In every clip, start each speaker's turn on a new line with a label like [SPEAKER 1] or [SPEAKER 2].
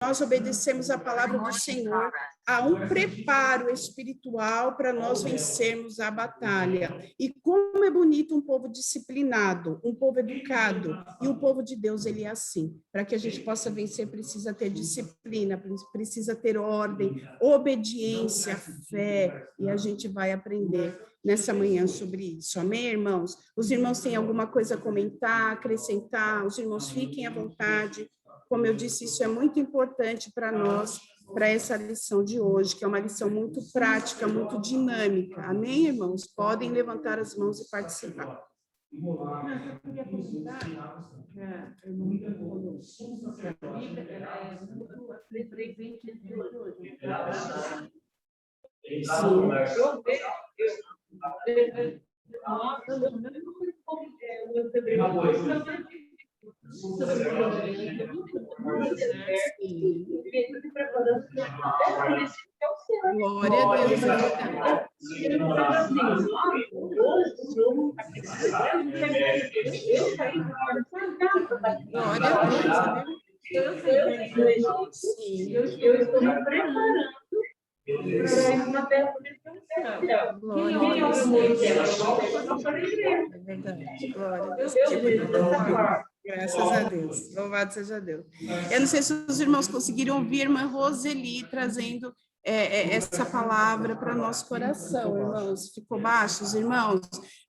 [SPEAKER 1] nós obedecemos a palavra do Senhor, há um preparo espiritual para nós vencermos a batalha. E como é bonito um povo disciplinado, um povo educado, e o povo de Deus, ele é assim. Para que a gente possa vencer, precisa ter disciplina, precisa ter ordem, obediência, fé, e a gente vai aprender nessa manhã sobre isso. Amém, irmãos? Os irmãos têm alguma coisa a comentar, acrescentar? Os irmãos fiquem à vontade. Como eu disse, isso é muito importante para nós, para essa lição de hoje, que é uma lição muito prática, muito dinâmica. Amém, irmãos? Podem levantar as mãos e participar. Eu queria comentar que a irmã falou sobre a Bíblia, ela é muito presente entre hoje. Glória a Deus. Glória a Deus. Eu estou me preparando para uma terra prometida. Glória a Deus. É verdade. Glória a Deus. Graças a Deus. Louvado seja Deus. Eu não sei se os irmãos conseguiram ouvir a irmã Roseli trazendo essa palavra para o nosso coração, irmãos. Ficou baixo, os irmãos?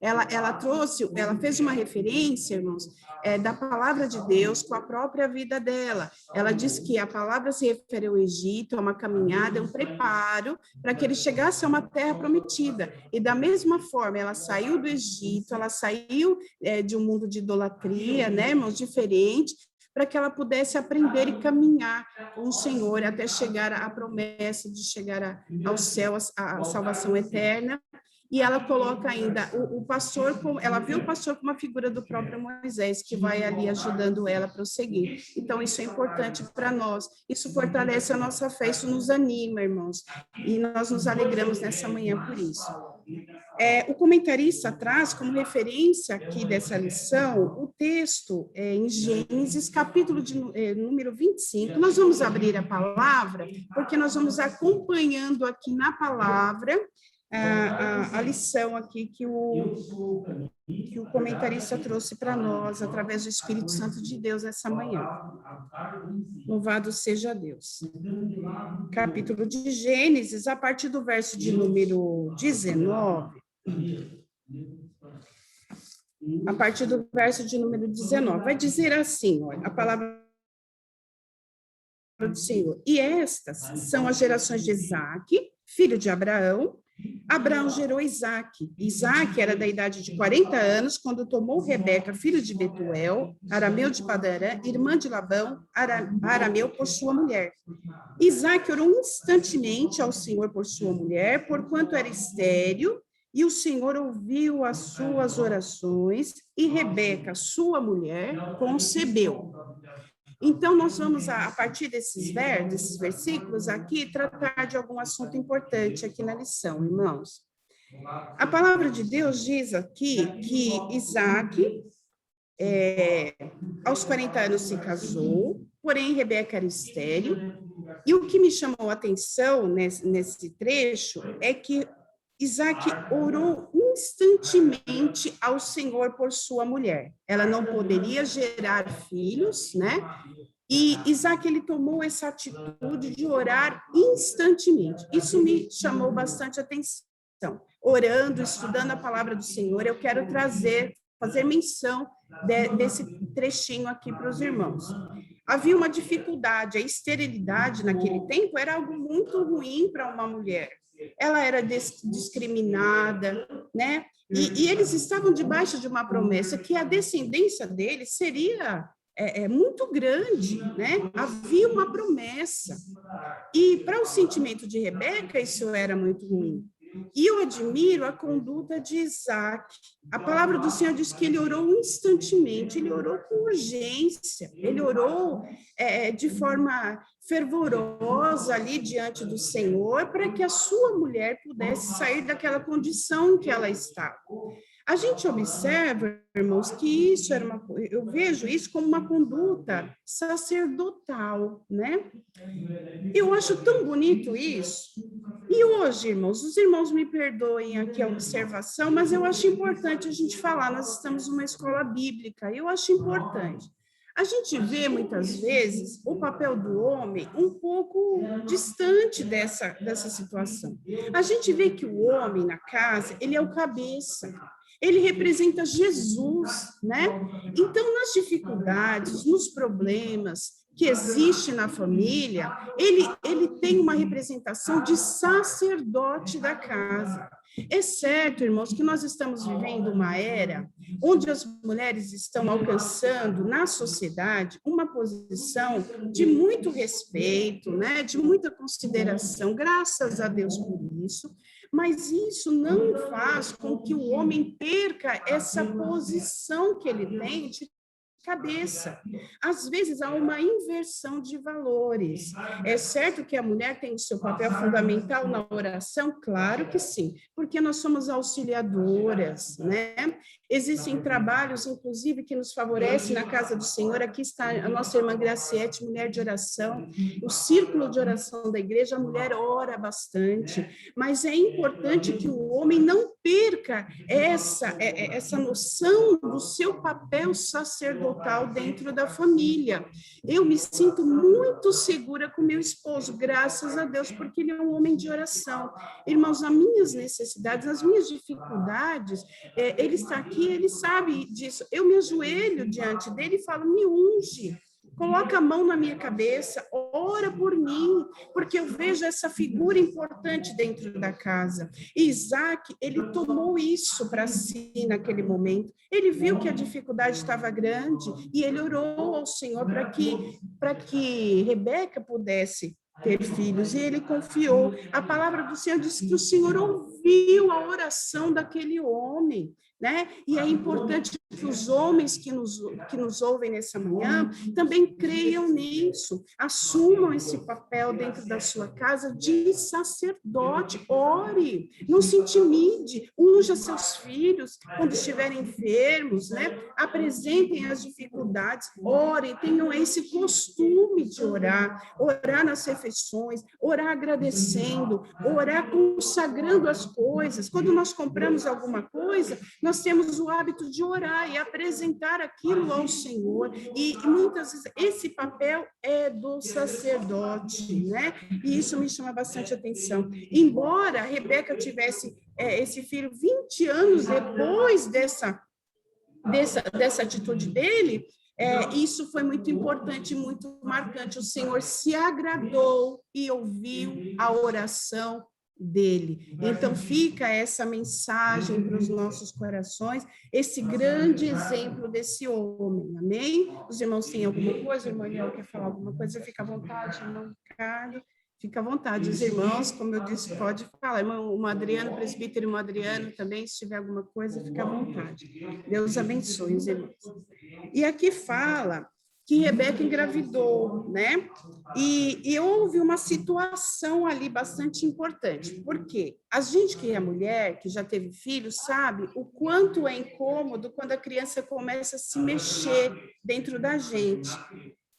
[SPEAKER 1] Ela trouxe, ela fez uma referência, irmãos, da palavra de Deus com a própria vida dela. Ela diz que a palavra se refere ao Egito, a uma caminhada, é um preparo para que ele chegasse a uma terra prometida. E da mesma forma, ela saiu do Egito, ela saiu de um mundo de idolatria, né, irmãos, diferente, para que ela pudesse aprender e caminhar com o Senhor até chegar à promessa de chegar ao céu, a salvação eterna. E ela coloca ainda o pastor, ela viu o pastor como uma figura do próprio Moisés, que vai ali ajudando ela a prosseguir. Então, isso é importante para nós, isso fortalece a nossa fé, isso nos anima, irmãos, e nós nos alegramos nessa manhã por isso. O comentarista traz como referência aqui dessa lição o texto em Gênesis, capítulo número 25. Nós vamos abrir a palavra, porque nós vamos acompanhando aqui na palavra a lição aqui que o comentarista trouxe para nós, através do Espírito Santo de Deus, essa manhã. Louvado seja Deus. Capítulo de Gênesis, a partir do verso de número 19. A partir do verso de número 19. Vai dizer assim, olha, a palavra do Senhor. E estas são as gerações de Isaque, filho de Abraão. Abraão gerou Isaque. Isaque era da idade de 40 anos, quando tomou Rebeca, filho de Betuel, arameu de Padarã, irmã de Labão, arameu, por sua mulher. Isaque orou instantemente ao Senhor por sua mulher, porquanto era estéril, e o Senhor ouviu as suas orações, e Rebeca, sua mulher, concebeu. Então, nós vamos, a partir desses versículos aqui, tratar de algum assunto importante aqui na lição, irmãos. A palavra de Deus diz aqui que Isaque, aos 40 anos se casou, porém Rebeca era estéril, e o que me chamou a atenção nesse trecho é que Isaque orou instantemente ao Senhor por sua mulher. Ela não poderia gerar filhos, né? E Isaque, ele tomou essa atitude de orar instantemente. Isso me chamou bastante atenção. Orando, estudando a palavra do Senhor, eu quero fazer menção desse trechinho aqui para os irmãos. Havia uma dificuldade, a esterilidade naquele tempo era algo muito ruim para uma mulher. Ela era discriminada, né? E eles estavam debaixo de uma promessa que a descendência deles seria muito grande, né? Havia uma promessa. E para o sentimento de Rebeca, isso era muito ruim. E eu admiro a conduta de Isaque. A palavra do Senhor diz que ele orou instantemente, ele orou com urgência, ele orou de forma fervorosa ali diante do Senhor, para que a sua mulher pudesse sair daquela condição em que ela estava.
[SPEAKER 2] A gente observa, irmãos, que isso era eu vejo isso como uma conduta sacerdotal, né? Eu acho tão bonito isso. E hoje, irmãos, os irmãos me perdoem aqui a observação, mas eu acho importante a gente falar, nós estamos numa escola bíblica, eu acho importante. A gente vê, muitas vezes, o papel do homem um pouco distante dessa situação. A gente vê que o homem na casa, ele é o cabeça, ele representa Jesus, né? Então, nas dificuldades, nos problemas que existe na família, ele tem uma representação de sacerdote da casa. É certo, irmãos, que nós estamos vivendo uma era onde as mulheres estão alcançando na sociedade uma posição de muito respeito, né, de muita consideração, graças a Deus por isso, mas isso não faz com que o homem perca essa posição que ele tem de cabeça. Às vezes há uma inversão de valores. É certo que a mulher tem o seu papel fundamental na oração? Claro que sim, porque nós somos auxiliadoras, né? Existem trabalhos, inclusive, que nos favorecem na casa do Senhor. Aqui está a nossa irmã Graciete, mulher de oração. O círculo de oração da igreja, a mulher ora bastante, mas é importante que o homem não perca essa noção do seu papel sacerdotal dentro da família. Eu me sinto muito segura com meu esposo, graças a Deus, porque ele é um homem de oração. Irmãos, as minhas necessidades, as minhas dificuldades, ele está aqui, ele sabe disso. Eu me ajoelho diante dele e falo, me unge. Coloca a mão na minha cabeça, ora por mim, porque eu vejo essa figura importante dentro da casa. E Isaac, ele tomou isso para si naquele momento. Ele viu que a dificuldade estava grande e ele orou ao Senhor para que Rebeca pudesse ter filhos, e ele confiou. A palavra do Senhor diz que o Senhor ouviu a oração daquele homem, né? E é importante que os homens que nos ouvem nessa manhã também creiam nisso, assumam esse papel dentro da sua casa de sacerdote. Ore, não se intimide, unja seus filhos quando estiverem enfermos, né? Apresentem as dificuldades, orem, tenham esse costume de orar nas refeições, orar agradecendo, orar consagrando as coisas. Quando nós compramos alguma coisa, nós temos o hábito de orar e apresentar aquilo ao Senhor, e muitas vezes esse papel é do sacerdote, né? E isso me chama bastante atenção. Embora Rebeca tivesse esse filho 20 anos depois dessa atitude dele, isso foi muito importante, muito marcante. O Senhor se agradou e ouviu a oração dele. Então, fica essa mensagem para os nossos corações, esse grande exemplo desse homem, amém? Os irmãos têm alguma coisa? O irmão Eliel quer falar alguma coisa? Fica à vontade, irmão Ricardo. Fica à vontade, os irmãos, como eu disse, pode falar. Irmão Adriano, presbítero, irmão Adriano, também, se tiver alguma coisa, fica à vontade. Deus abençoe os irmãos. E aqui fala que Rebeca engravidou, né? E houve uma situação ali bastante importante, porque a gente que é mulher, que já teve filho, sabe o quanto é incômodo quando a criança começa a se mexer dentro da gente.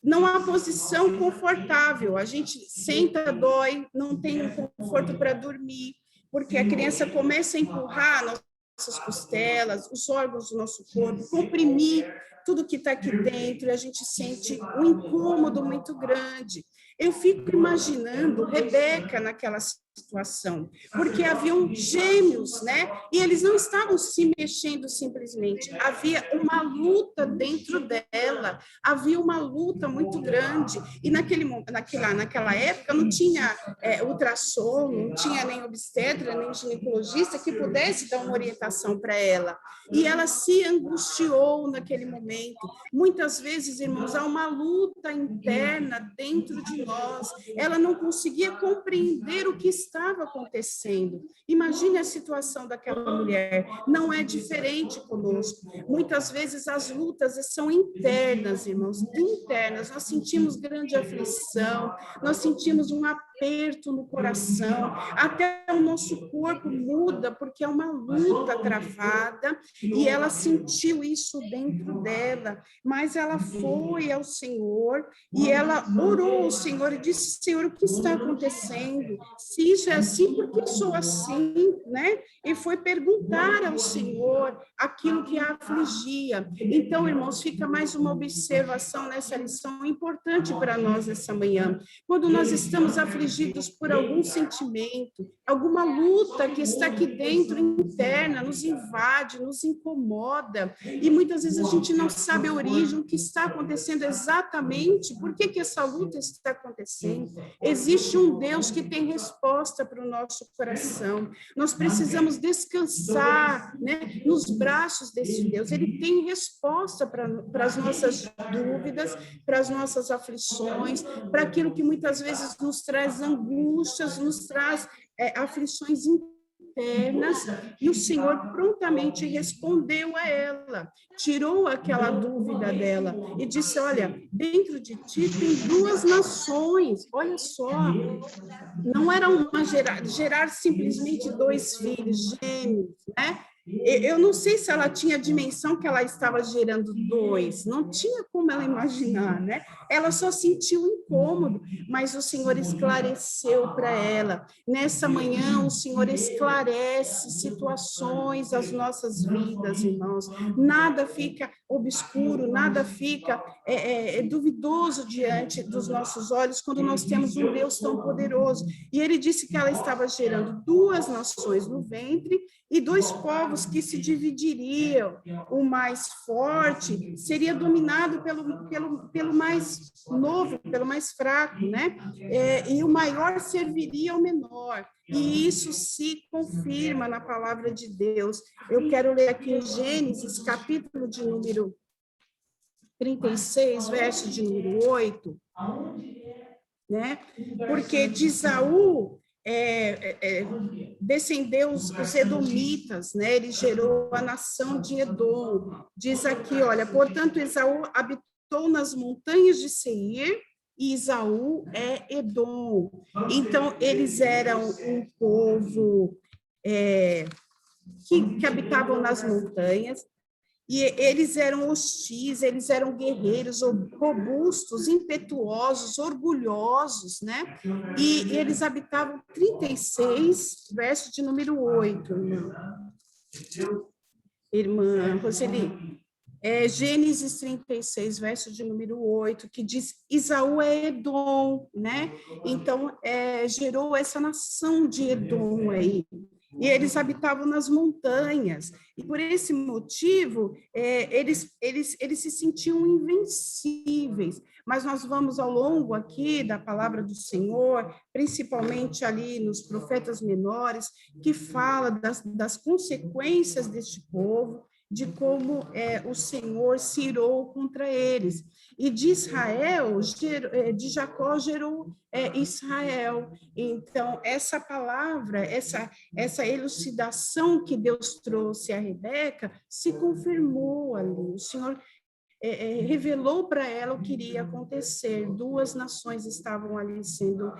[SPEAKER 2] Não há posição confortável, a gente senta, dói, não tem conforto para dormir, porque a criança começa a empurrar nossas costelas, os órgãos do nosso corpo, comprimir tudo que está aqui dentro, e a gente sente um incômodo muito grande. Eu fico imaginando Rebeca naquela situação, porque haviam gêmeos, né? E eles não estavam se mexendo simplesmente, havia uma luta dentro dela, havia uma luta muito grande, e naquela época não tinha ultrassom, não tinha nem obstetra, nem ginecologista que pudesse dar uma orientação para ela, e ela se angustiou naquele momento. Muitas vezes, irmãos, há uma luta interna dentro de nós, ela não conseguia compreender o que estava acontecendo. Imagine a situação daquela mulher. Não é diferente conosco. Muitas vezes as lutas são internas, irmãos, internas. Nós sentimos grande aflição, nós sentimos um aperto no coração, até o nosso corpo muda, porque é uma luta travada, e ela sentiu isso dentro dela, mas ela foi ao Senhor, e ela orou ao Senhor e disse: Senhor, o que está acontecendo? Se isso é assim, por que sou assim, né? E foi perguntar ao Senhor aquilo que a afligia. Então, irmãos, fica mais uma observação nessa lição importante para nós essa manhã. Quando nós estamos afligidos por algum sentimento, alguma luta que está aqui dentro, interna, nos invade, nos incomoda, e muitas vezes a gente não sabe a origem, o que está acontecendo exatamente, por que essa luta está acontecendo. Existe um Deus que tem resposta para o nosso coração. Nós precisamos descansar, né, nos braços desse Deus. Ele tem resposta para as nossas dúvidas, para as nossas aflições, para aquilo que muitas vezes nos traz angústias, nos traz aflições internas, e o Senhor prontamente respondeu a ela, tirou aquela dúvida dela e disse: olha, dentro de ti tem duas nações, olha só, não era gerar simplesmente dois filhos gêmeos, né? Eu não sei se ela tinha a dimensão que ela estava gerando dois, não tinha como ela imaginar, né? Ela só sentiu incômodo, mas o Senhor esclareceu para ela. Nessa manhã, o Senhor esclarece situações das nossas vidas, irmãos. Nada fica obscuro, nada fica duvidoso diante dos nossos olhos quando nós temos um Deus tão poderoso. E ele disse que ela estava gerando duas nações no ventre e dois povos que se dividiriam. O mais forte seria dominado pelo mais novo, pelo mais fraco, né? E o maior serviria ao menor. E isso se confirma na palavra de Deus. Eu quero ler aqui em Gênesis, capítulo de número 36, verso de número 8, né? Porque de Esaú descendeu os edomitas, né? Ele gerou a nação de Edom. Diz aqui, olha, portanto, Esaú habitou nas montanhas de Seir, e Esaú é Edom. Então, eles eram um povo que habitavam nas montanhas, e eles eram hostis, eles eram guerreiros, robustos, impetuosos, orgulhosos, né? E eles habitavam 36, verso de número 8, irmã Roseli. Gênesis 36, verso de número 8, que diz: Esaú é Edom, né? Então, gerou essa nação de Edom aí. E eles habitavam nas montanhas, e por esse motivo, eles se sentiam invencíveis. Mas nós vamos ao longo aqui da palavra do Senhor, principalmente ali nos profetas menores, que fala das consequências deste povo, de como o Senhor se irou contra eles. E de Israel, de Jacó gerou Israel. Então, essa palavra, essa elucidação que Deus trouxe a Rebeca, se confirmou ali. O Senhor revelou para ela o que iria acontecer. Duas nações estavam ali sendo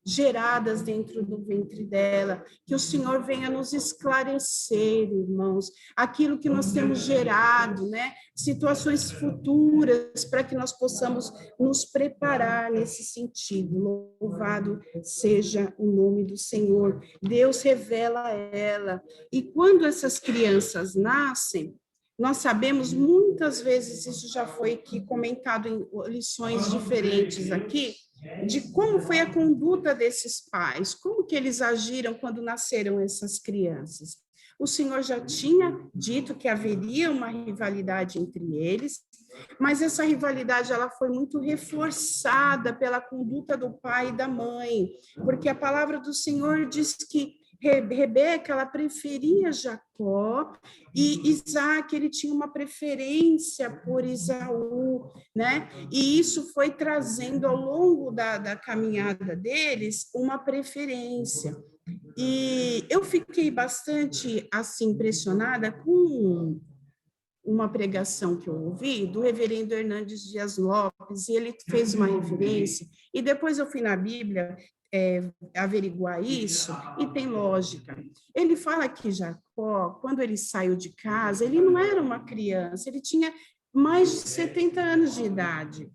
[SPEAKER 2] geradas dentro do ventre dela. Que o Senhor venha nos esclarecer, irmãos, aquilo que nós temos gerado, né? Situações futuras, para que nós possamos nos preparar nesse sentido. Louvado seja o nome do Senhor. Deus revela a ela. E quando essas crianças nascem, nós sabemos, muitas vezes, isso já foi aqui comentado em lições diferentes aqui, de como foi a conduta desses pais, como que eles agiram quando nasceram essas crianças. O Senhor já tinha dito que haveria uma rivalidade entre eles, mas essa rivalidade ela foi muito reforçada pela conduta do pai e da mãe, porque a palavra do Senhor diz que Rebeca, ela preferia Jacó, e Isaac, ele tinha uma preferência por Esaú, né? E isso foi trazendo ao longo da caminhada deles uma preferência. E eu fiquei bastante, assim, impressionada com uma pregação que eu ouvi do reverendo Hernandes Dias Lopes, e ele fez uma referência, e depois eu fui na Bíblia averiguar isso, e tem lógica. Ele fala que Jacó, quando ele saiu de casa, ele não era uma criança, ele tinha mais de 70 anos de idade.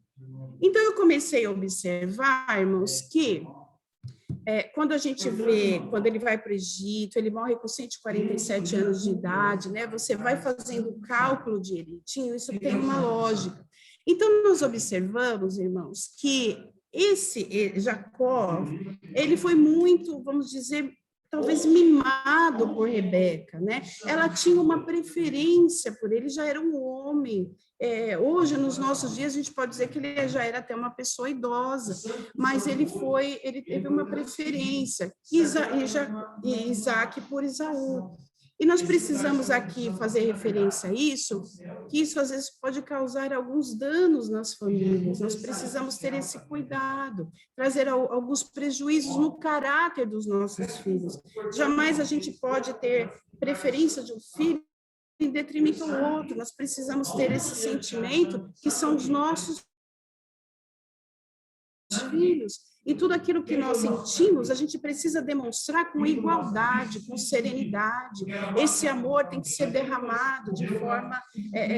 [SPEAKER 2] Então, eu comecei a observar, irmãos, que quando a gente vê, quando ele vai para o Egito, ele morre com 147 anos de idade, né? Você vai fazendo o cálculo direitinho, isso tem uma lógica. Então, nós observamos, irmãos, que esse Jacó, ele foi muito, vamos dizer, talvez mimado por Rebeca, né? Ela tinha uma preferência por ele, já era um homem. Hoje, nos nossos dias, a gente pode dizer que ele já era até uma pessoa idosa, mas ele teve uma preferência, Isaac por Esaú. E nós precisamos aqui fazer referência a isso, que isso às vezes pode causar alguns danos nas famílias. Nós precisamos ter esse cuidado, trazer alguns prejuízos no caráter dos nossos filhos. Jamais a gente pode ter preferência de um filho em detrimento ao outro. Nós precisamos ter esse sentimento que são os nossos filhos. E tudo aquilo que nós sentimos, a gente precisa demonstrar com igualdade, com serenidade. Esse amor tem que ser derramado de forma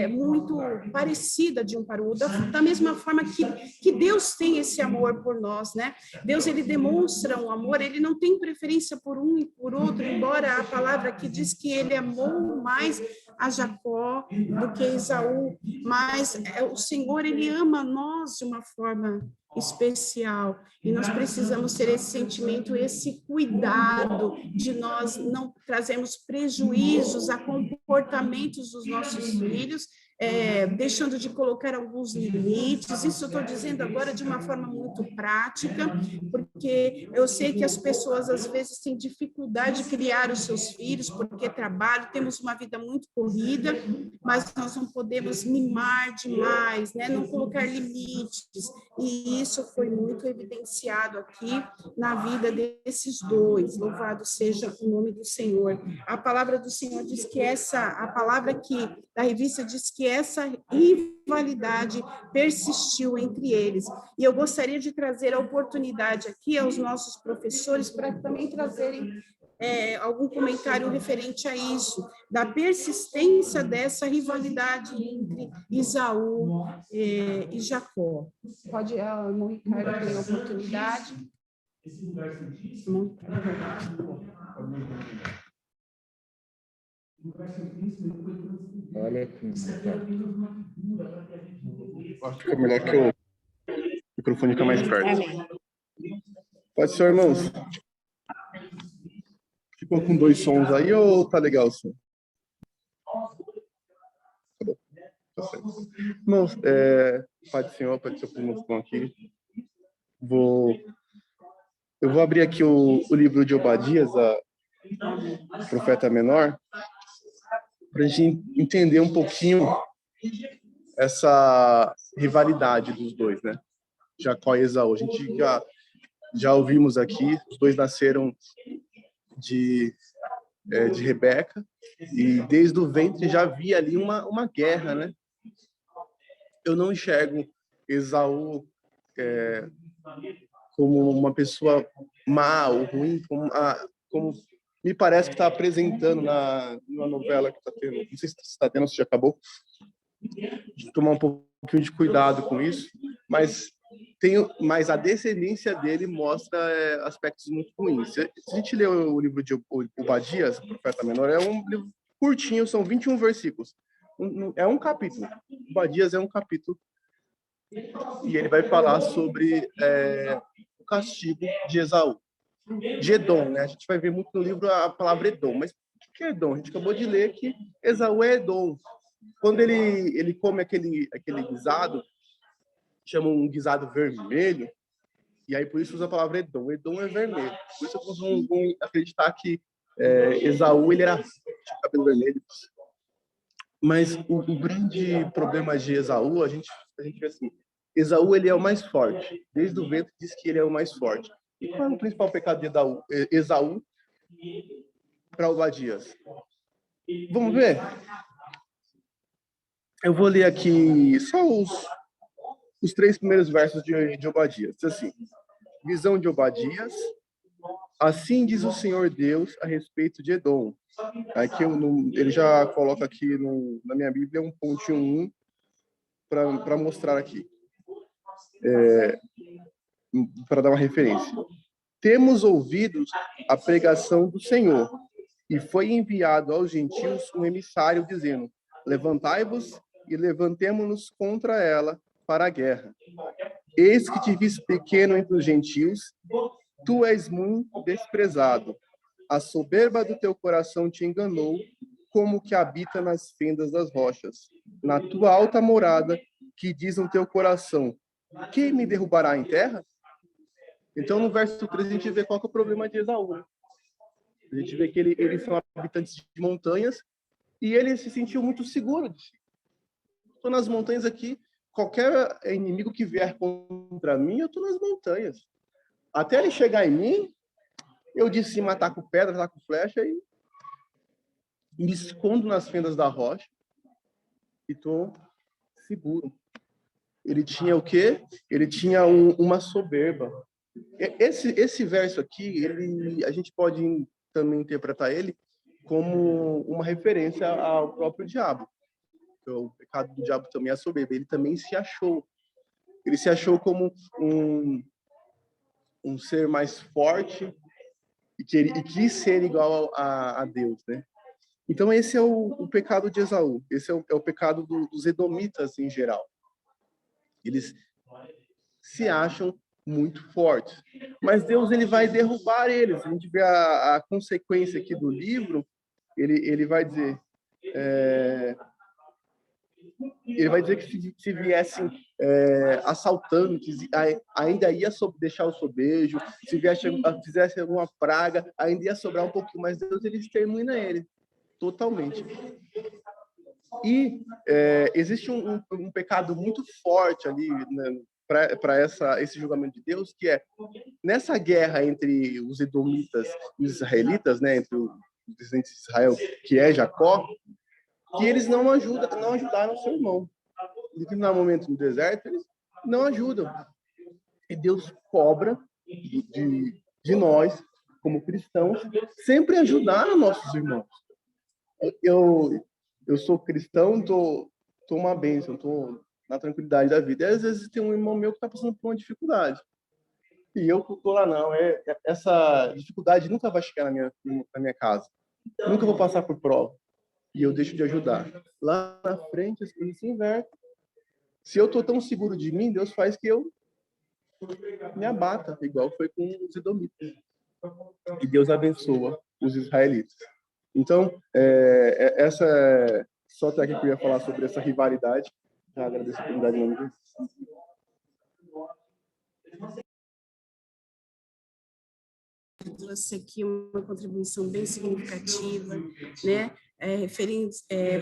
[SPEAKER 2] muito parecida de um para o outro, da mesma forma que Deus tem esse amor por nós, né? Deus, ele demonstra um amor, ele não tem preferência por um e por outro, embora a palavra aqui diz que ele amou mais a Jacó do que Esaú, mas o Senhor, ele ama nós de uma forma especial, e nós precisamos ter esse sentimento, esse cuidado de nós não trazermos prejuízos a comportamentos dos nossos filhos, deixando de colocar alguns limites. Isso eu estou dizendo agora de uma forma muito prática, porque eu sei que as pessoas às vezes têm dificuldade de criar os seus filhos, porque trabalham, temos uma vida muito corrida, mas nós não podemos mimar demais, né? Não colocar limites, e isso foi muito evidenciado aqui na vida desses dois. Louvado seja o nome do Senhor. A palavra do Senhor diz que a palavra aqui da revista diz que essa rivalidade persistiu entre eles. E eu gostaria de trazer a oportunidade aqui aos nossos professores para também trazerem algum comentário referente a isso, da persistência dessa rivalidade entre Esaú e Jacó. Pode, irmão Ricardo, tem a oportunidade.
[SPEAKER 3] Olha aqui. Acho que é melhor que o microfone fica mais perto.
[SPEAKER 2] Amém.
[SPEAKER 3] Pode ser, irmãos. Ficou com dois sons aí ou tá legal o som? Tá bom. Tá certo. Irmãos, Pai do Senhor, Pai do seu povo, estão aqui. Eu vou abrir aqui o livro de Obadias, a profeta menor, para a gente entender um pouquinho essa rivalidade dos dois, né? Jacó e Esaú. A gente já ouvimos aqui, os dois nasceram de Rebeca, e desde o ventre já havia ali uma guerra, né? Eu não enxergo Esaú como uma pessoa má ou ruim, como me parece que está apresentando na novela que está tendo. Não sei se está tendo ou se já acabou. Tomar um pouquinho de cuidado com isso, mas a descendência dele mostra aspectos muito ruins. Se a gente lê o livro de Obadias, Profeta Menor, é um livro curtinho, são 21 versículos. É um capítulo. Obadias é um capítulo. E ele vai falar sobre o castigo de Esaú. De Edom, né? A gente vai ver muito no livro a palavra Edom. Mas o que é Edom? A gente acabou de ler que Esaú é Edom. Quando ele come aquele guisado, chama um guisado vermelho, e aí por isso usa a palavra Edom. Edom é vermelho. Por isso alguns vão acreditar que Esaú, ele era tinha cabelo vermelho. Mas o grande problema de Esaú, a gente vê assim, Esaú, ele é o mais forte. Desde o ventre diz que ele é o mais forte. E qual é o principal pecado de Esaú para Obadias? Vamos ver? Eu vou ler aqui só os 3 primeiros versos de Obadias. Diz assim, visão de Obadias. Assim diz o Senhor Deus a respeito de Edom. Aqui ele já coloca aqui na minha Bíblia um pontinho 1 para mostrar aqui. Para dar uma referência. Temos ouvido a pregação do Senhor, e foi enviado aos gentios um emissário dizendo, levantai-vos e levantemo-nos contra ela para a guerra. Eis que te vis pequeno entre os gentios, tu és muito desprezado. A soberba do teu coração te enganou, como que habita nas fendas das rochas. Na tua alta morada, que diz no teu coração, quem me derrubará em terra? Então, no verso 3, a gente vê qual que é o problema de Esaú. A gente vê que eles são habitantes de montanhas e ele se sentiu muito seguro de si. Estou nas montanhas aqui, qualquer inimigo que vier contra mim, eu estou nas montanhas. Até ele chegar em mim, eu de cima ataco pedra, ataco flecha e me escondo nas fendas da rocha e estou seguro. Ele tinha o quê? Ele tinha uma soberba. Esse verso aqui, a gente pode também interpretar ele como uma referência ao próprio diabo. O pecado do diabo também é a soberba. Ele também se achou. Ele se achou como um ser mais forte e quis ser igual a Deus, né? Então esse é o pecado de Esaú. Esse é o pecado dos edomitas em geral. Eles se acham muito fortes. Mas Deus, ele vai derrubar eles. A gente vê a consequência aqui do livro, ele vai dizer... ele vai dizer que se viessem assaltantes, ainda ia deixar o sobejo, se fizesse alguma praga, ainda ia sobrar um pouquinho, mas Deus, ele extermina ele totalmente. E existe um pecado muito forte ali, né, para esse julgamento de Deus, que é nessa guerra entre os edomitas e os israelitas, né, entre os descendentes de Israel, que é Jacó, que eles não ajudaram seu irmão. Em determinado momento no deserto, eles não ajudam. E Deus cobra de nós, como cristãos, sempre ajudar nossos irmãos. Eu sou cristão, tô uma bênção, tô na tranquilidade da vida. E às vezes tem um irmão meu que está passando por uma dificuldade. E eu tô lá, não. Essa dificuldade nunca vai chegar na minha casa. Nunca vou passar por prova. E eu deixo de ajudar. Lá na frente, as coisas se invertem. Se eu tô tão seguro de mim, Deus faz que eu me abata, igual foi com os edomitas. E Deus abençoa os israelitas. Então, essa é só até aqui que eu ia falar sobre essa rivalidade. Já agradeço a oportunidade em nome de Jesus.
[SPEAKER 2] Trouxe aqui uma contribuição bem significativa, né?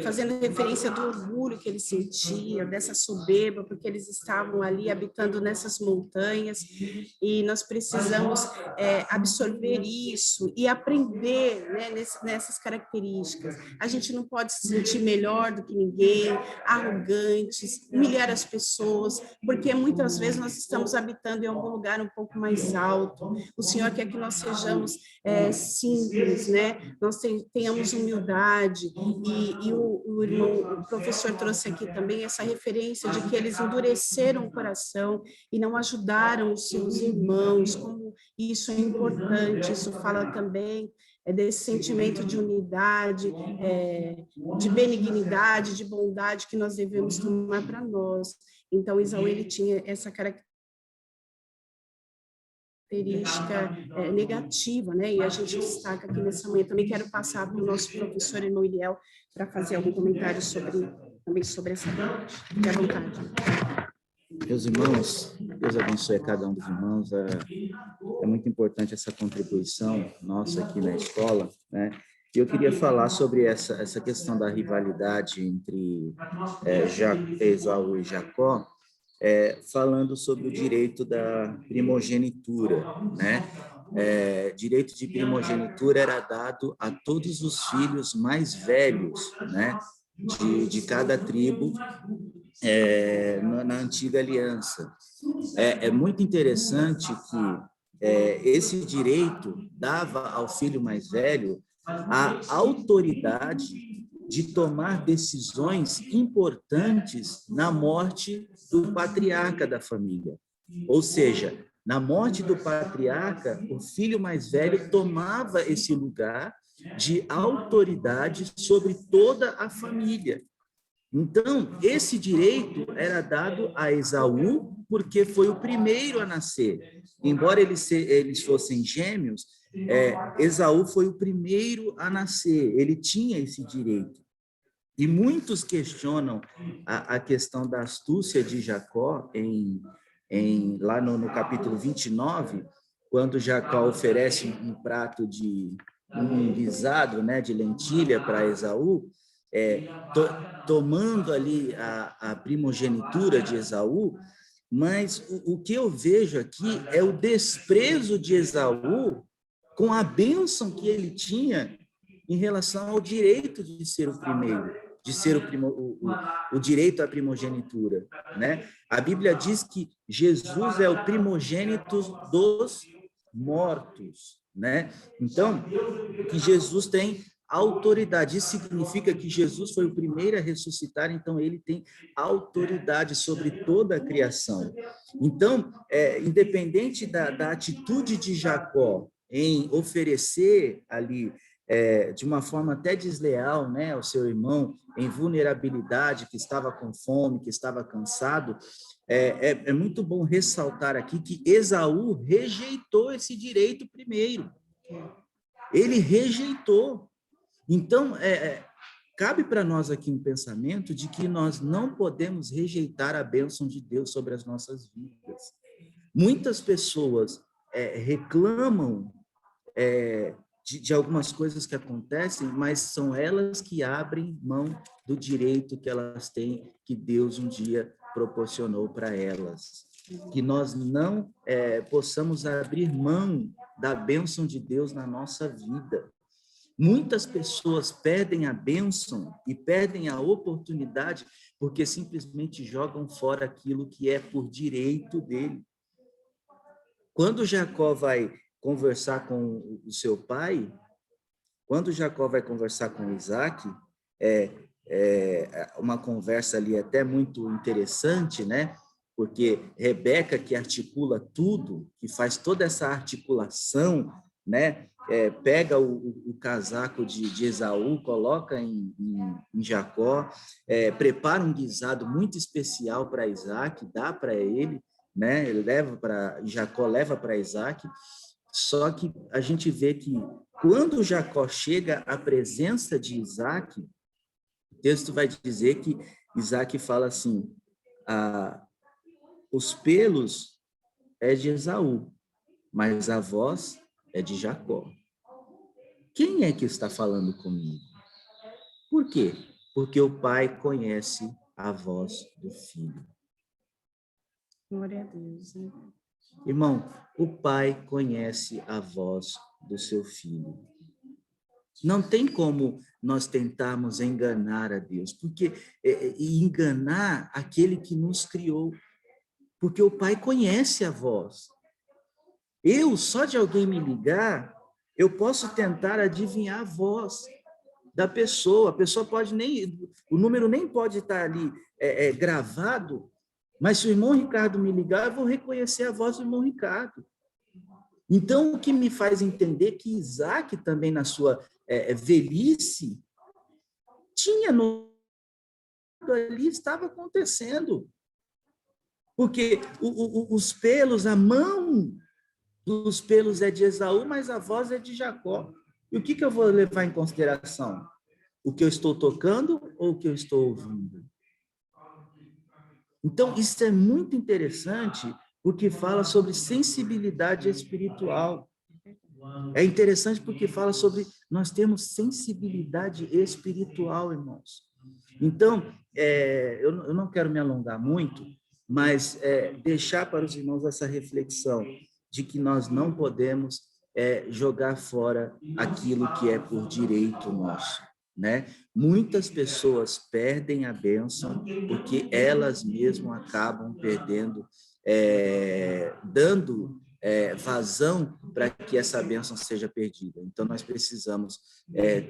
[SPEAKER 2] Fazendo referência do orgulho que ele sentia, dessa soberba, porque eles estavam ali habitando nessas montanhas, e nós precisamos absorver isso e aprender, né, nessas características. A gente não pode se sentir melhor do que ninguém, arrogantes, humilhar as pessoas, porque muitas vezes nós estamos habitando em algum lugar um pouco mais alto. O Senhor quer que nós sejamos simples, né? Nós tenhamos humildade, e o professor trouxe aqui também essa referência de que eles endureceram o coração e não ajudaram os seus irmãos, como isso é importante. Isso fala também desse sentimento de unidade, de benignidade, de bondade que nós devemos tomar para nós. Então, Esaú, ele tinha essa característica negativa, né? E a gente destaca aqui nessa manhã. Também quero passar para o nosso professor irmão Iliel para fazer algum comentário também sobre essa parte. Fique à vontade.
[SPEAKER 4] Meus irmãos, Deus abençoe a cada um dos irmãos. É muito importante essa contribuição nossa aqui na escola, né? E eu queria falar sobre essa questão da rivalidade entre Esaú e Jacó, falando sobre o direito da primogenitura, né? Direito de primogenitura era dado a todos os filhos mais velhos, né? De cada tribo, na antiga aliança. É muito interessante que esse direito dava ao filho mais velho a autoridade de tomar decisões importantes na morte do patriarca da família. Ou seja, na morte do patriarca, o filho mais velho tomava esse lugar de autoridade sobre toda a família. Então, esse direito era dado a Esaú, porque foi o primeiro a nascer. Embora eles fossem gêmeos, Esaú foi o primeiro a nascer, ele tinha esse direito. E muitos questionam a questão da astúcia de Jacó, lá no capítulo 29, quando Jacó oferece um prato de um guisado, né, de lentilha para Esaú, tomando ali a primogenitura de Esaú, mas o que eu vejo aqui é o desprezo de Esaú com a bênção que ele tinha em relação ao direito de ser o primeiro, de ser o direito à primogenitura, né? A Bíblia diz que Jesus é o primogênito dos mortos, né? Então, que Jesus tem autoridade. Isso significa que Jesus foi o primeiro a ressuscitar, então ele tem autoridade sobre toda a criação. Então, independente da atitude de Jacó em oferecer ali, de uma forma até desleal, né, ao seu irmão, em vulnerabilidade, que estava com fome, que estava cansado, é muito bom ressaltar aqui que Esaú rejeitou esse direito primeiro. Ele rejeitou. Então, cabe para nós aqui um pensamento de que nós não podemos rejeitar a bênção de Deus sobre as nossas vidas. Muitas pessoas reclamam de algumas coisas que acontecem, mas são elas que abrem mão do direito que elas têm, que Deus um dia proporcionou para elas. Que nós não possamos abrir mão da bênção de Deus na nossa vida. Muitas pessoas perdem a bênção e perdem a oportunidade porque simplesmente jogam fora aquilo que é por direito dele. Quando Jacó vai conversar com o seu pai, quando Jacó vai conversar com Isaac, uma conversa ali até muito interessante, né? Porque Rebeca, que articula tudo, que faz toda essa articulação, né? Pega o casaco de Esaú, coloca em Jacó, prepara um guisado muito especial para Isaac, dá para ele, né? Jacó leva para Isaac. Só que a gente vê que quando Jacó chega à presença de Isaac, o texto vai dizer que Isaac fala assim: os pelos é de Esaú, mas a voz é de Jacó. Quem é que está falando comigo? Por quê? Porque o pai conhece a voz do filho.
[SPEAKER 2] Glória a Deus, né?
[SPEAKER 4] Irmão, o pai conhece a voz do seu filho. Não tem como nós tentarmos enganar a Deus, e enganar aquele que nos criou, porque o pai conhece a voz. Só de alguém me ligar, eu posso tentar adivinhar a voz da pessoa. A pessoa o número nem pode estar ali gravado, mas se o irmão Ricardo me ligar, eu vou reconhecer a voz do irmão Ricardo. Então, o que me faz entender que Isaac também, na sua velhice, tinha ali, estava acontecendo. Porque os pelos, a mão dos pelos é de Esaú, mas a voz é de Jacó. E o que eu vou levar em consideração? O que eu estou tocando ou o que eu estou ouvindo? Então, isso é muito interessante, porque fala sobre sensibilidade espiritual. É interessante porque fala sobre nós temos sensibilidade espiritual, irmãos. Então, eu não quero me alongar muito, mas deixar para os irmãos essa reflexão de que nós não podemos jogar fora aquilo que é por direito nosso, né? Muitas pessoas perdem a bênção porque elas mesmas acabam perdendo, dando vazão para que essa bênção seja perdida. Então, nós precisamos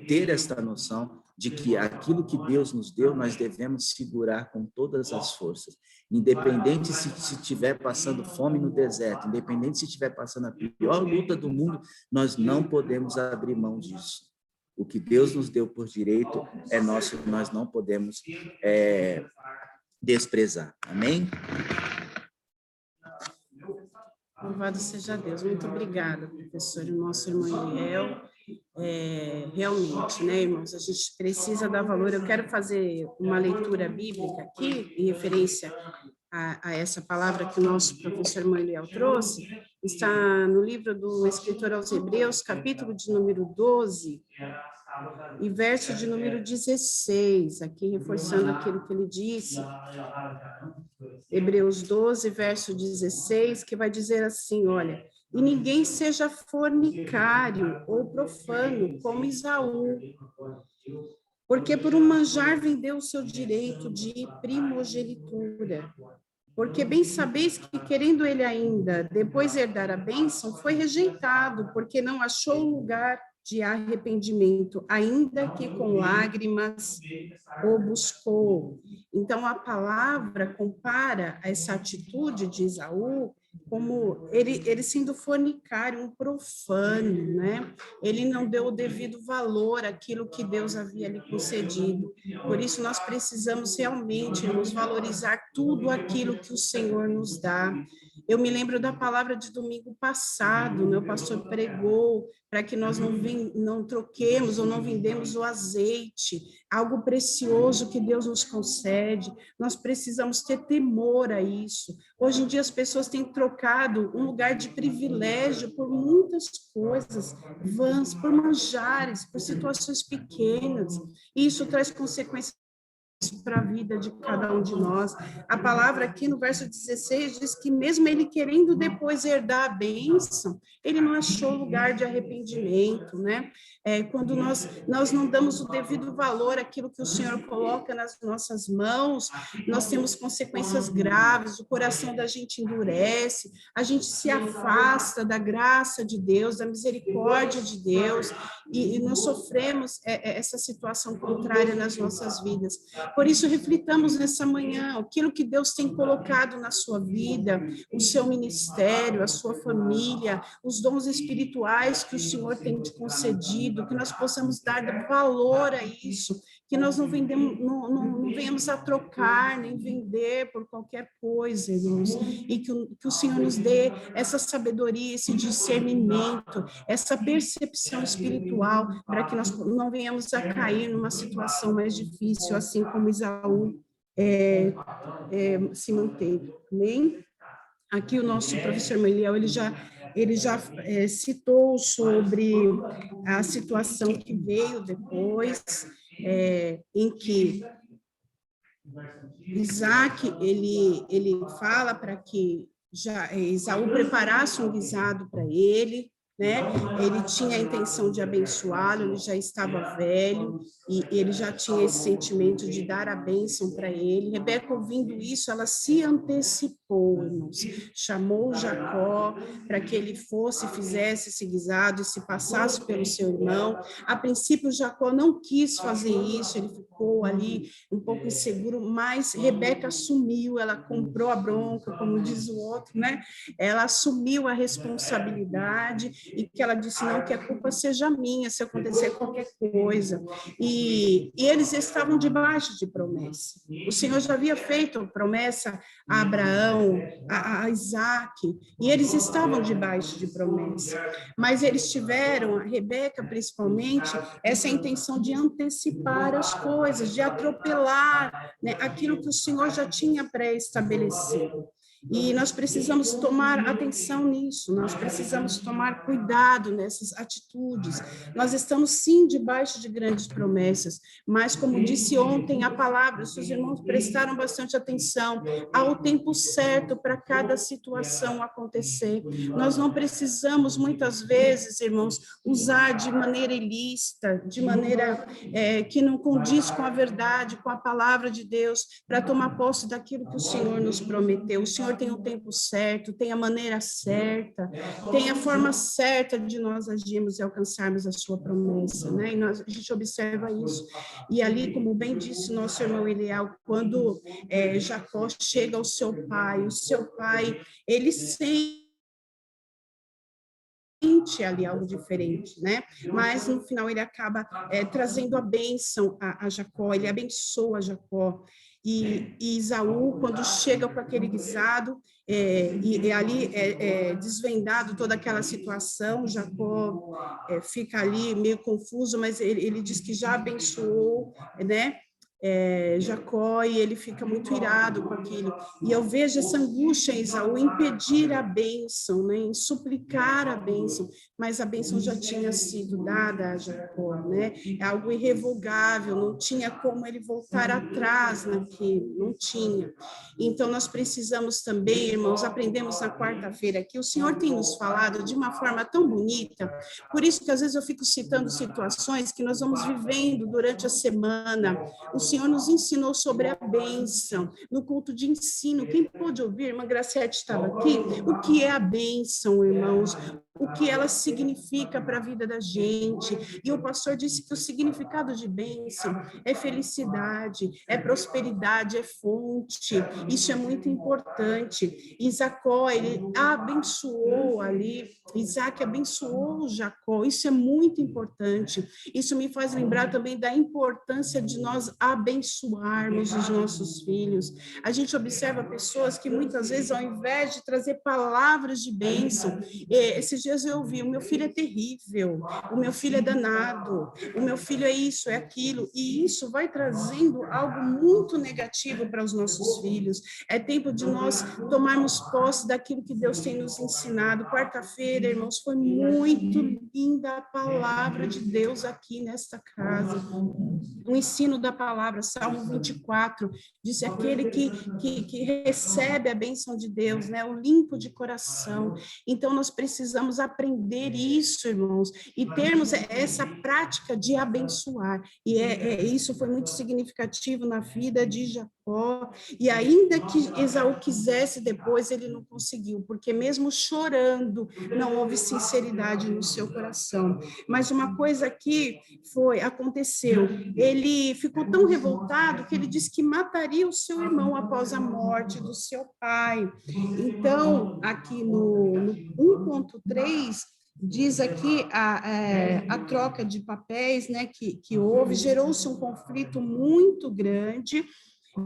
[SPEAKER 4] ter esta noção de que aquilo que Deus nos deu, nós devemos segurar com todas as forças. Independente se estiver passando fome no deserto, independente se estiver passando a pior luta do mundo, nós não podemos abrir mão disso. O que Deus nos deu por direito é nosso, nós não podemos desprezar. Amém?
[SPEAKER 2] Louvado seja Deus. Muito obrigada, professor, nosso irmão Eliel. Realmente, né, irmãos, a gente precisa dar valor. Eu quero fazer uma leitura bíblica aqui, em referência a essa palavra que o nosso professor irmão Eliel trouxe. Está no livro do escritor aos Hebreus, capítulo de número 12, e verso de número 16, aqui reforçando aquilo que ele disse. Hebreus 12, verso 16, que vai dizer assim, olha, e ninguém seja fornicário ou profano como Esaú, porque por um manjar vendeu o seu direito de primogenitura. Porque bem sabeis que, querendo ele ainda depois herdar a bênção, foi rejeitado, porque não achou lugar de arrependimento, ainda que com lágrimas o buscou. Então, a palavra compara essa atitude de Esaú como ele sendo fornicário, um profano, né? Ele não deu o devido valor àquilo que Deus havia lhe concedido. Por isso, nós precisamos realmente nos valorizar tudo aquilo que o Senhor nos dá. Eu me lembro da palavra de domingo passado, meu pastor pregou para que nós não troquemos ou não vendemos o azeite, algo precioso que Deus nos concede. Nós precisamos ter temor a isso. Hoje em dia as pessoas têm trocado um lugar de privilégio por muitas coisas vãs, por manjares, por situações pequenas. E isso traz consequências para a vida de cada um de nós. A palavra aqui no verso 16 diz que mesmo ele querendo depois herdar a bênção, ele não achou lugar de arrependimento, né? Quando nós não damos o devido valor àquilo que o Senhor coloca nas nossas mãos, nós temos consequências graves, o coração da gente endurece, a gente se afasta da graça de Deus, da misericórdia de Deus, e nós sofremos essa situação contrária nas nossas vidas. Por isso, reflitamos nessa manhã aquilo que Deus tem colocado na sua vida, o seu ministério, a sua família, os dons espirituais que o Senhor tem te concedido, que nós possamos dar valor a isso, que nós não venhamos a trocar, nem vender por qualquer coisa, irmãos, e que o Senhor nos dê essa sabedoria, esse discernimento, essa percepção espiritual, para que nós não venhamos a cair numa situação mais difícil, assim como Esaú se manteve. Amém? Aqui o nosso professor Eliel, ele já citou sobre a situação que veio depois, em que Isaac, ele fala para que Esaú preparasse um guisado para ele, né? Ele tinha a intenção de abençoá-lo, ele já estava velho, e ele já tinha esse sentimento de dar a bênção para ele. Rebeca, ouvindo isso, ela se antecipou, irmãos, chamou Jacó para que ele fosse, fizesse esse guisado e se passasse pelo seu irmão. A princípio, Jacó não quis fazer isso, ele ficou ali um pouco inseguro, mas Rebeca assumiu, ela comprou a bronca, como diz o outro, né? Ela assumiu a responsabilidade, e que ela disse, não, que a culpa seja minha se acontecer qualquer coisa. E eles estavam debaixo de promessa. O Senhor já havia feito promessa a Abraão, a Isaac, e eles estavam debaixo de promessa. Mas eles tiveram, a Rebeca principalmente, essa intenção de antecipar as coisas, de atropelar, né, aquilo que o Senhor já tinha pré-estabelecido. E nós precisamos tomar atenção nisso, nós precisamos tomar cuidado nessas atitudes. Nós estamos, sim, debaixo de grandes promessas, mas, como disse ontem a palavra, os seus irmãos prestaram bastante atenção ao tempo certo para cada situação acontecer. Nós não precisamos, muitas vezes, irmãos, usar de maneira ilícita, de maneira que não condiz com a verdade, com a palavra de Deus, para tomar posse daquilo que o Senhor nos prometeu. O Senhor tem o tempo certo, tem a maneira certa, tem a forma certa de nós agirmos e alcançarmos a sua promessa, né? E a gente observa isso. E ali, como bem disse nosso irmão Eliel, quando Jacó chega ao seu pai, o seu pai, ele sente ali algo diferente, né? Mas no final ele acaba trazendo a bênção a Jacó, ele abençoa Jacó. E Esaú, quando chega com aquele guisado, e ali desvendado toda aquela situação, Jacó fica ali meio confuso, mas ele diz que já abençoou, né? Jacó, e ele fica muito irado com aquilo. E eu vejo essa angústia em Esaú em pedir a bênção, né, em suplicar a bênção, mas a bênção já tinha sido dada a Jacó, né? É algo irrevogável, não tinha como ele voltar atrás naquilo, não tinha. Então, nós precisamos também, irmãos, aprendemos na quarta-feira que o Senhor tem nos falado de uma forma tão bonita, por isso que às vezes eu fico citando situações que nós vamos vivendo durante a semana. O Senhor nos ensinou sobre a bênção, no culto de ensino. Quem pôde ouvir, irmã Graciete estava aqui, o que é a bênção, irmãos? O que ela significa para a vida da gente. E o pastor disse que o significado de bênção é felicidade, é prosperidade, é fonte. Isso é muito importante. Jacó, ele abençoou ali, Isaac abençoou Jacó. Isso é muito importante. Isso me faz lembrar também da importância de nós abençoarmos os nossos filhos. A gente observa pessoas que muitas vezes, ao invés de trazer palavras de bênção, esses dias eu ouvi, o meu filho é terrível, o meu filho é danado, o meu filho é isso, é aquilo, e isso vai trazendo algo muito negativo para os nossos filhos. É tempo de nós tomarmos posse daquilo que Deus tem nos ensinado. Quarta-feira, irmãos, foi muito linda a palavra de Deus aqui nesta casa. O ensino da palavra, Salmo 24, diz aquele que recebe a bênção de Deus, né? O limpo de coração. Então, nós precisamos aprender isso, irmãos, e termos essa prática de abençoar. E isso foi muito significativo na vida de Jacó, e ainda que Esaú quisesse depois, ele não conseguiu, porque mesmo chorando, não houve sinceridade no seu coração. Mas uma coisa que aconteceu, ele ficou tão revoltado que ele disse que mataria o seu irmão após a morte do seu pai. Então, aqui no 1.3, diz aqui a troca de papéis, né, que houve, gerou-se um conflito muito grande.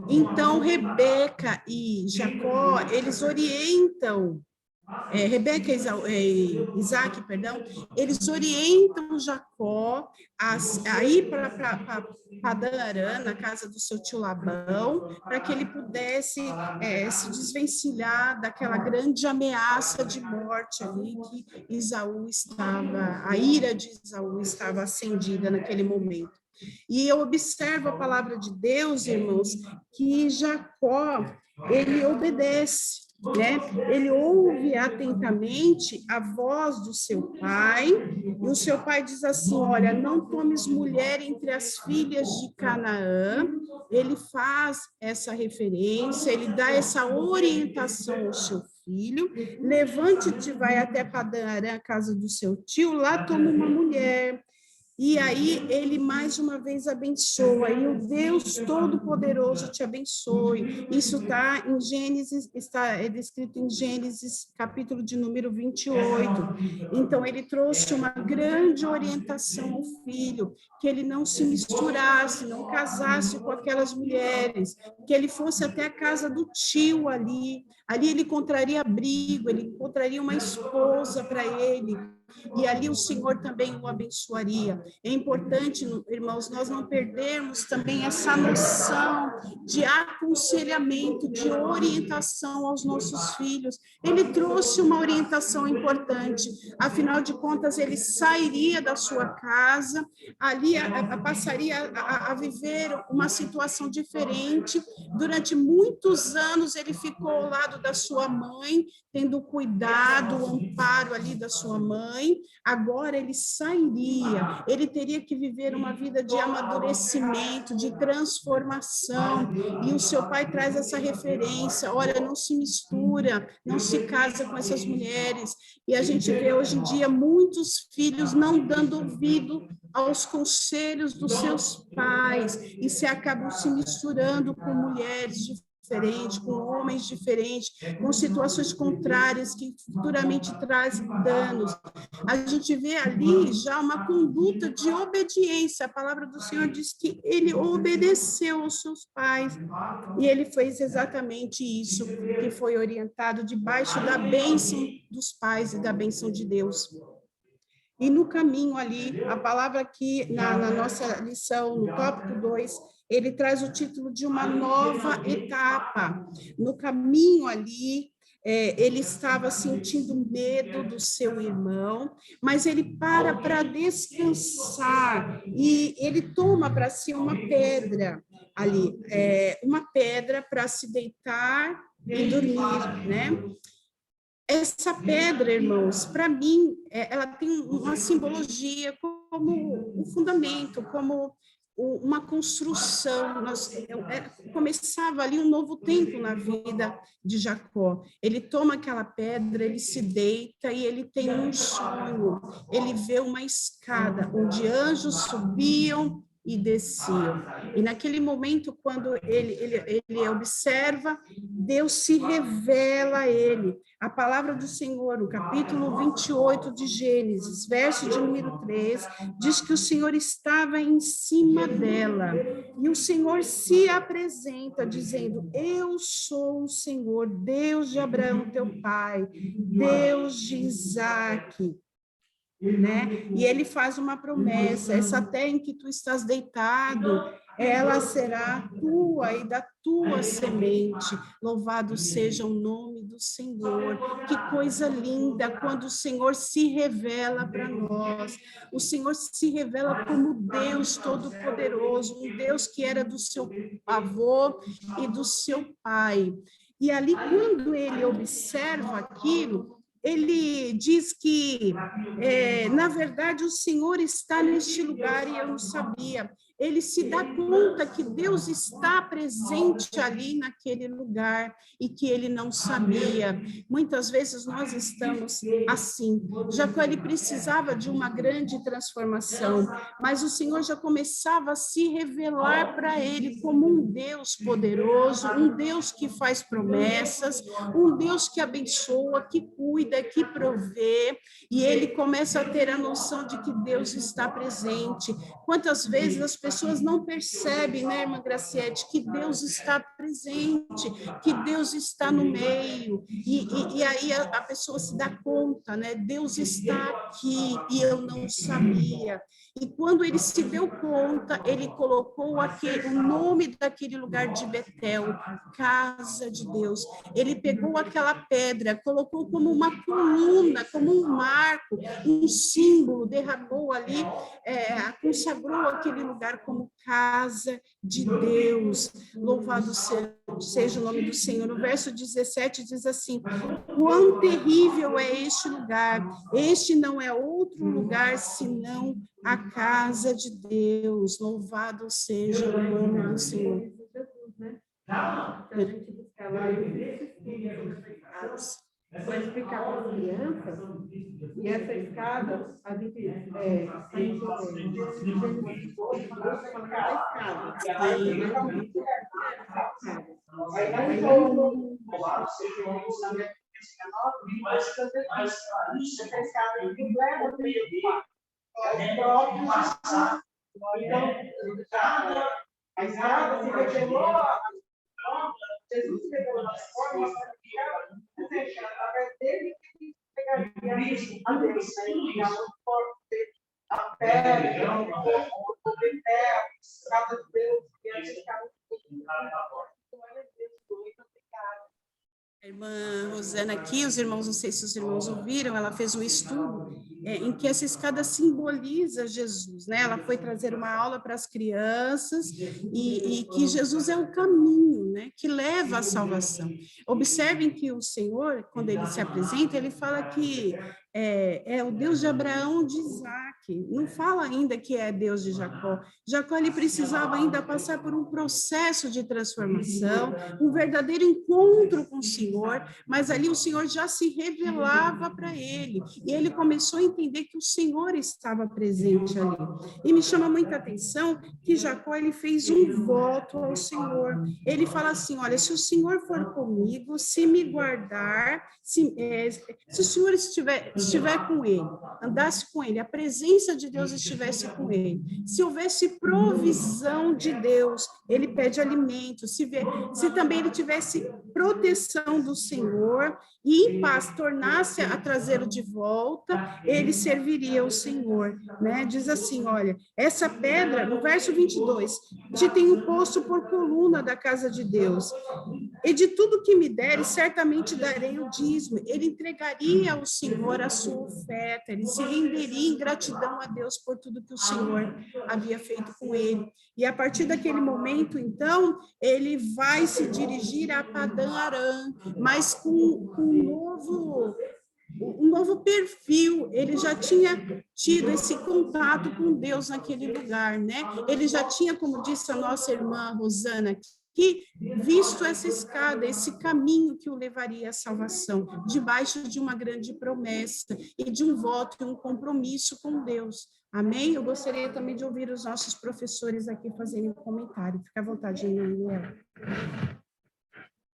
[SPEAKER 2] Então, Rebeca e Jacó, eles orientam, Rebeca e Isaac, perdão, eles orientam Jacó a ir para Padã Arã, na casa do seu tio Labão, para que ele pudesse se desvencilhar daquela grande ameaça de morte ali que a ira de Esaú estava acendida naquele momento. E eu observo a palavra de Deus, irmãos, que Jacó, ele obedece, né? Ele ouve atentamente a voz do seu pai, e o seu pai diz assim, olha, não tomes mulher entre as filhas de Canaã. Ele faz essa referência, ele dá essa orientação ao seu filho, levante-te, vai até Padã Arã, a casa do seu tio, lá toma uma mulher. E aí ele mais uma vez abençoa, e o Deus Todo-Poderoso te abençoe. Isso está em Gênesis, é descrito em Gênesis, capítulo de número 28. Então ele trouxe uma grande orientação ao filho, que ele não se misturasse, não casasse com aquelas mulheres, que ele fosse até a casa do tio ali ele encontraria abrigo, ele encontraria uma esposa para ele, e ali o Senhor também o abençoaria. É importante, irmãos, nós não perdermos também essa noção de aconselhamento, de orientação aos nossos filhos. Ele trouxe uma orientação importante, afinal de contas, ele sairia da sua casa, ali passaria a viver uma situação diferente. Durante muitos anos, ele ficou ao lado da sua mãe, tendo cuidado, o amparo ali da sua mãe. Agora ele sairia, ele teria que viver uma vida de amadurecimento, de transformação, e o seu pai traz essa referência: olha, não se mistura, não se casa com essas mulheres. E a gente vê hoje em dia muitos filhos não dando ouvido aos conselhos dos seus pais, e se acabam se misturando com mulheres diferentes, com homens diferentes, com situações contrárias que futuramente trazem danos. A gente vê ali já uma conduta de obediência. A palavra do Senhor diz que ele obedeceu aos seus pais, e ele fez exatamente isso, que foi orientado debaixo da bênção dos pais e da bênção de Deus. E no caminho ali, a palavra aqui na nossa lição, no tópico 2, ele traz o título de uma nova etapa. No caminho ali, ele estava sentindo medo do seu irmão, mas ele para descansar, e ele toma para si uma pedra ali, uma pedra para se deitar e dormir, né? Essa pedra, irmãos, para mim, ela tem uma simbologia como um fundamento, como uma construção. Começava ali um novo tempo na vida de Jacó. Ele toma aquela pedra, ele se deita e ele tem um sonho. Ele vê uma escada onde anjos subiam e desciam. E naquele momento, quando ele observa, Deus se revela a ele. A palavra do Senhor, no capítulo 28 de Gênesis, verso de número 3, diz que o Senhor estava em cima dela. E o Senhor se apresenta dizendo: eu sou o Senhor, Deus de Abraão, teu pai, Deus de Isaque. Né? E ele faz uma promessa: essa terra em que tu estás deitado, ela será tua e da tua semente. Louvado seja o nome do Senhor. Que coisa linda quando o Senhor se revela para nós. O Senhor se revela como Deus Todo-Poderoso, um Deus que era do seu avô e do seu pai. E ali, quando ele observa aquilo, ele diz que, na verdade, o Senhor está neste lugar e eu não sabia. Ele se dá conta que Deus está presente ali naquele lugar e que ele não sabia. Muitas vezes nós estamos assim. Jacó, ele precisava de uma grande transformação, mas o Senhor já começava a se revelar para ele como um Deus poderoso, um Deus que faz promessas, um Deus que abençoa, que cuida, que provê, e ele começa a ter a noção de que Deus está presente. Quantas vezes as pessoas não percebem, né, irmã Graciete, que Deus está presente, que Deus está no meio, e aí a pessoa se dá conta, né, Deus está aqui e eu não sabia. E quando ele se deu conta, ele colocou o nome daquele lugar de Betel, casa de Deus. Ele pegou aquela pedra, colocou como uma coluna, como um marco, um símbolo, derramou ali, consagrou aquele lugar como casa de Deus. Louvado seja o nome do Senhor. No verso 17 diz assim: quão terrível é este lugar, este não é outro lugar senão a casa de Deus. Louvado seja o nome do Senhor. para explicar para as crianças, e essa escada, a gente a escada se revelou, Jesus se revelou na forma que através dele que pegaria a Deus, a pele, o pé, a escada de Deus, e a escada de Deus. Muito obrigada. A irmã Rosana aqui, os irmãos, não sei se os irmãos ouviram, ela fez um estudo em que essa escada simboliza Jesus, né? Ela foi trazer uma aula para as crianças e que Jesus é o caminho, né? Que leva à salvação. Observem que o Senhor, quando ele se apresenta, ele fala que é o Deus de Abraão, de Isaac, não fala ainda que é Deus de Jacó. Jacó, ele precisava ainda passar por um processo de transformação, um verdadeiro encontro com o Senhor, mas ali o Senhor já se revelava para ele, e ele começou a entender que o Senhor estava presente ali. E me chama muita atenção que Jacó, ele fez um voto ao Senhor. Ele fala assim, olha, se o Senhor for comigo, se me guardar, se o Senhor estiver com ele, andasse com ele, a presença de Deus estivesse com ele, se houvesse provisão de Deus, ele pede alimento, se também ele tivesse proteção do Senhor e em paz tornasse a trazê-lo de volta, ele serviria ao Senhor, né? Diz assim, olha, essa pedra, no verso 22, te tenho posto por coluna da casa de Deus, e de tudo que me deres, certamente darei o dízimo. Ele entregaria ao Senhor a sua oferta, ele se renderia em gratidão a Deus por tudo que o Senhor havia feito com ele. E a partir daquele momento, então, ele vai se dirigir a Padã Arã, mas com um novo perfil, ele já tinha tido esse contato com Deus naquele lugar, né? Ele já tinha, como disse a nossa irmã Rosana aqui, visto essa escada, esse caminho que o levaria à salvação, debaixo de uma grande promessa e de um voto e um compromisso com Deus. Amém? Eu gostaria também de ouvir os nossos professores aqui fazerem um comentário. Fica à vontade, Daniela.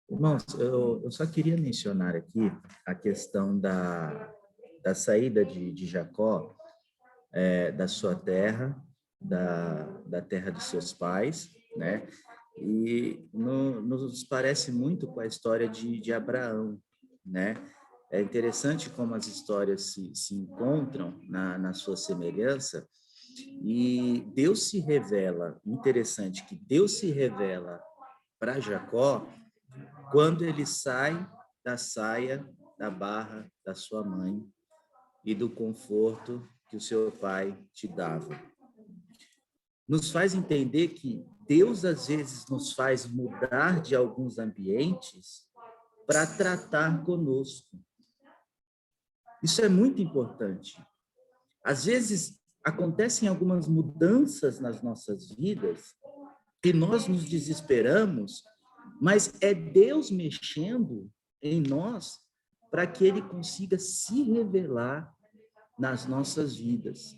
[SPEAKER 4] Irmãos, eu só queria mencionar aqui a questão da saída de Jacó, da sua terra, da terra de seus pais, né? E nos parece muito com a história de Abraão, né? É interessante como as histórias se encontram na sua semelhança, e Deus se revela, interessante que Deus se revela para Jacó quando ele sai da saia, da barra da sua mãe e do conforto que o seu pai te dava. Nos faz entender que Deus, às vezes, nos faz mudar de alguns ambientes para tratar conosco. Isso é muito importante. Às vezes, acontecem algumas mudanças nas nossas vidas e nós nos desesperamos, mas é Deus mexendo em nós para que Ele consiga se revelar nas nossas vidas.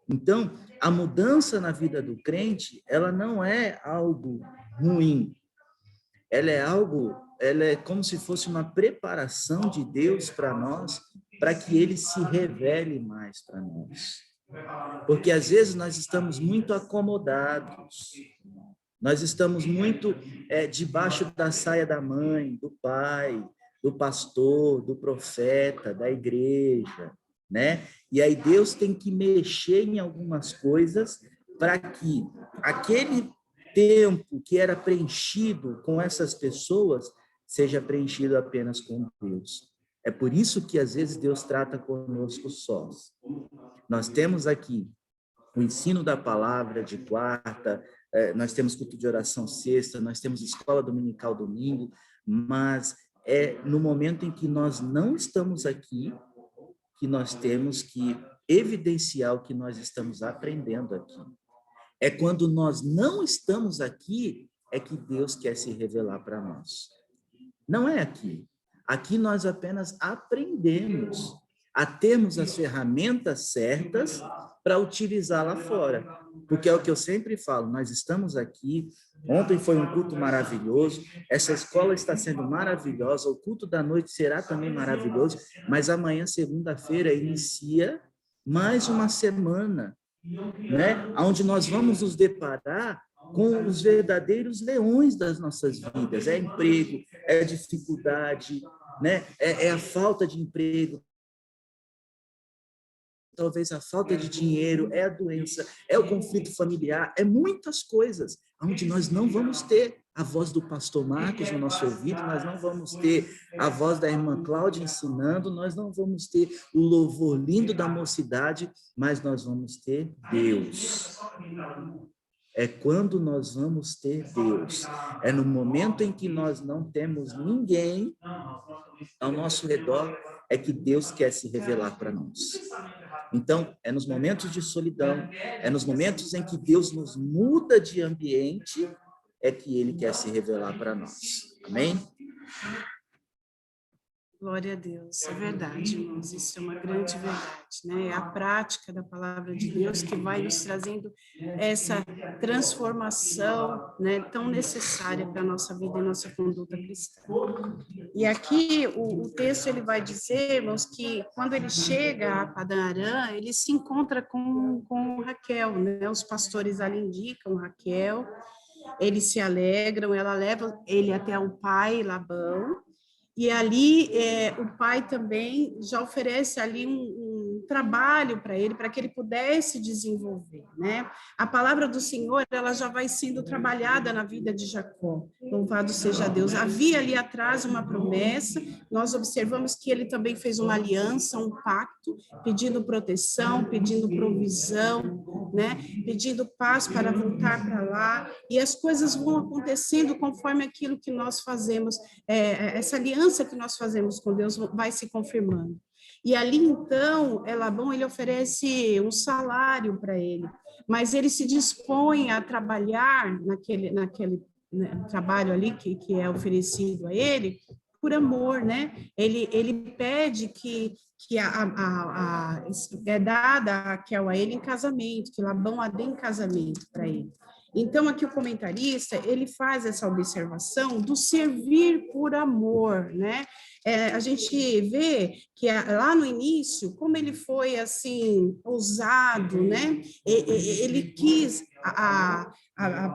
[SPEAKER 4] Então, a mudança na vida do crente, ela não é algo ruim. Ela é como se fosse uma preparação de Deus para nós, para que Ele se revele mais para nós. Porque às vezes nós estamos muito acomodados, nós estamos muito debaixo da saia da mãe, do pai, do pastor, do profeta, da igreja, né? E aí Deus tem que mexer em algumas coisas para que aquele tempo que era preenchido com essas pessoas seja preenchido apenas com Deus. É por isso que às vezes Deus trata conosco sós. Nós temos aqui o ensino da palavra de quarta, nós temos culto de oração sexta, nós temos escola dominical domingo, mas é no momento em que nós não estamos aqui que nós temos que evidenciar o que nós estamos aprendendo aqui. É quando nós não estamos aqui é que Deus quer se revelar para nós. Não é aqui. Aqui nós apenas aprendemos a termos as ferramentas certas para utilizar lá fora. Porque é o que eu sempre falo, nós estamos aqui, ontem foi um culto maravilhoso, essa escola está sendo maravilhosa, o culto da noite será também maravilhoso, mas amanhã, segunda-feira, inicia mais uma semana, né? Onde nós vamos nos deparar com os verdadeiros leões das nossas vidas. É emprego, é dificuldade, né? É a falta de emprego, talvez a falta de dinheiro, é a doença, é o conflito familiar, é muitas coisas onde nós não vamos ter a voz do pastor Marcos no nosso ouvido, nós não vamos ter a voz da irmã Cláudia ensinando, nós não vamos ter o louvor lindo da mocidade, mas nós vamos ter Deus. É quando nós vamos ter Deus. É no momento em que nós não temos ninguém ao nosso redor, é que Deus quer se revelar para nós. Então, é nos momentos de solidão, é nos momentos em que Deus nos muda de ambiente, é que Ele quer se revelar para nós. Amém?
[SPEAKER 2] Glória a Deus, é verdade, irmãos, isso é uma grande verdade, né? É a prática da palavra de Deus que vai nos trazendo essa transformação, né, tão necessária para a nossa vida e nossa conduta cristã. E aqui o texto ele vai dizer, irmãos, que quando ele chega a Padã Arã, ele se encontra com Raquel, né? Os pastores ali indicam Raquel, eles se alegram, ela leva ele até o pai Labão. E ali o pai também já oferece ali um trabalho para ele, para que ele pudesse desenvolver, né? A palavra do Senhor, ela já vai sendo trabalhada na vida de Jacó. Louvado seja Deus. Havia ali atrás uma promessa, nós observamos que ele também fez uma aliança, um pacto, pedindo proteção, pedindo provisão, né? Pedindo paz para voltar para lá, e as coisas vão acontecendo conforme aquilo que nós fazemos, essa aliança que nós fazemos com Deus vai se confirmando. E ali, então, Labão, ele oferece um salário para ele, mas ele se dispõe a trabalhar naquele né, trabalho ali que é oferecido a ele, por amor, né? Ele pede que é dada a Raquel a ele em casamento, que Labão a dê em casamento para ele. Então, aqui o comentarista, ele faz essa observação do servir por amor, né? A gente vê que lá no início, como ele foi, assim, ousado, né? Ele quis a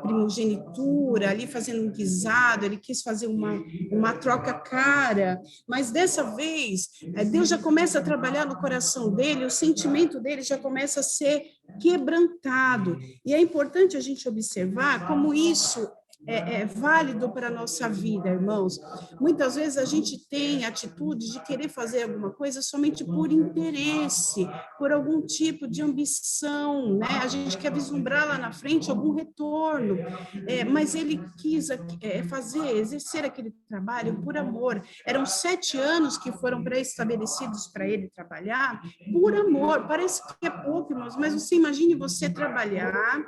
[SPEAKER 2] primogenitura, ali fazendo um guisado, ele quis fazer uma troca cara, mas dessa vez, Deus já começa a trabalhar no coração dele, o sentimento dele já começa a ser quebrantado, e é importante a gente observar como isso é válido para a nossa vida, irmãos. Muitas vezes a gente tem atitude de querer fazer alguma coisa somente por interesse, por algum tipo de ambição, né? A gente quer vislumbrar lá na frente algum retorno, mas ele quis exercer aquele trabalho por amor. Eram 7 anos que foram pré-estabelecidos para ele trabalhar por amor. Parece que é pouco, irmãos, mas você imagine você trabalhar,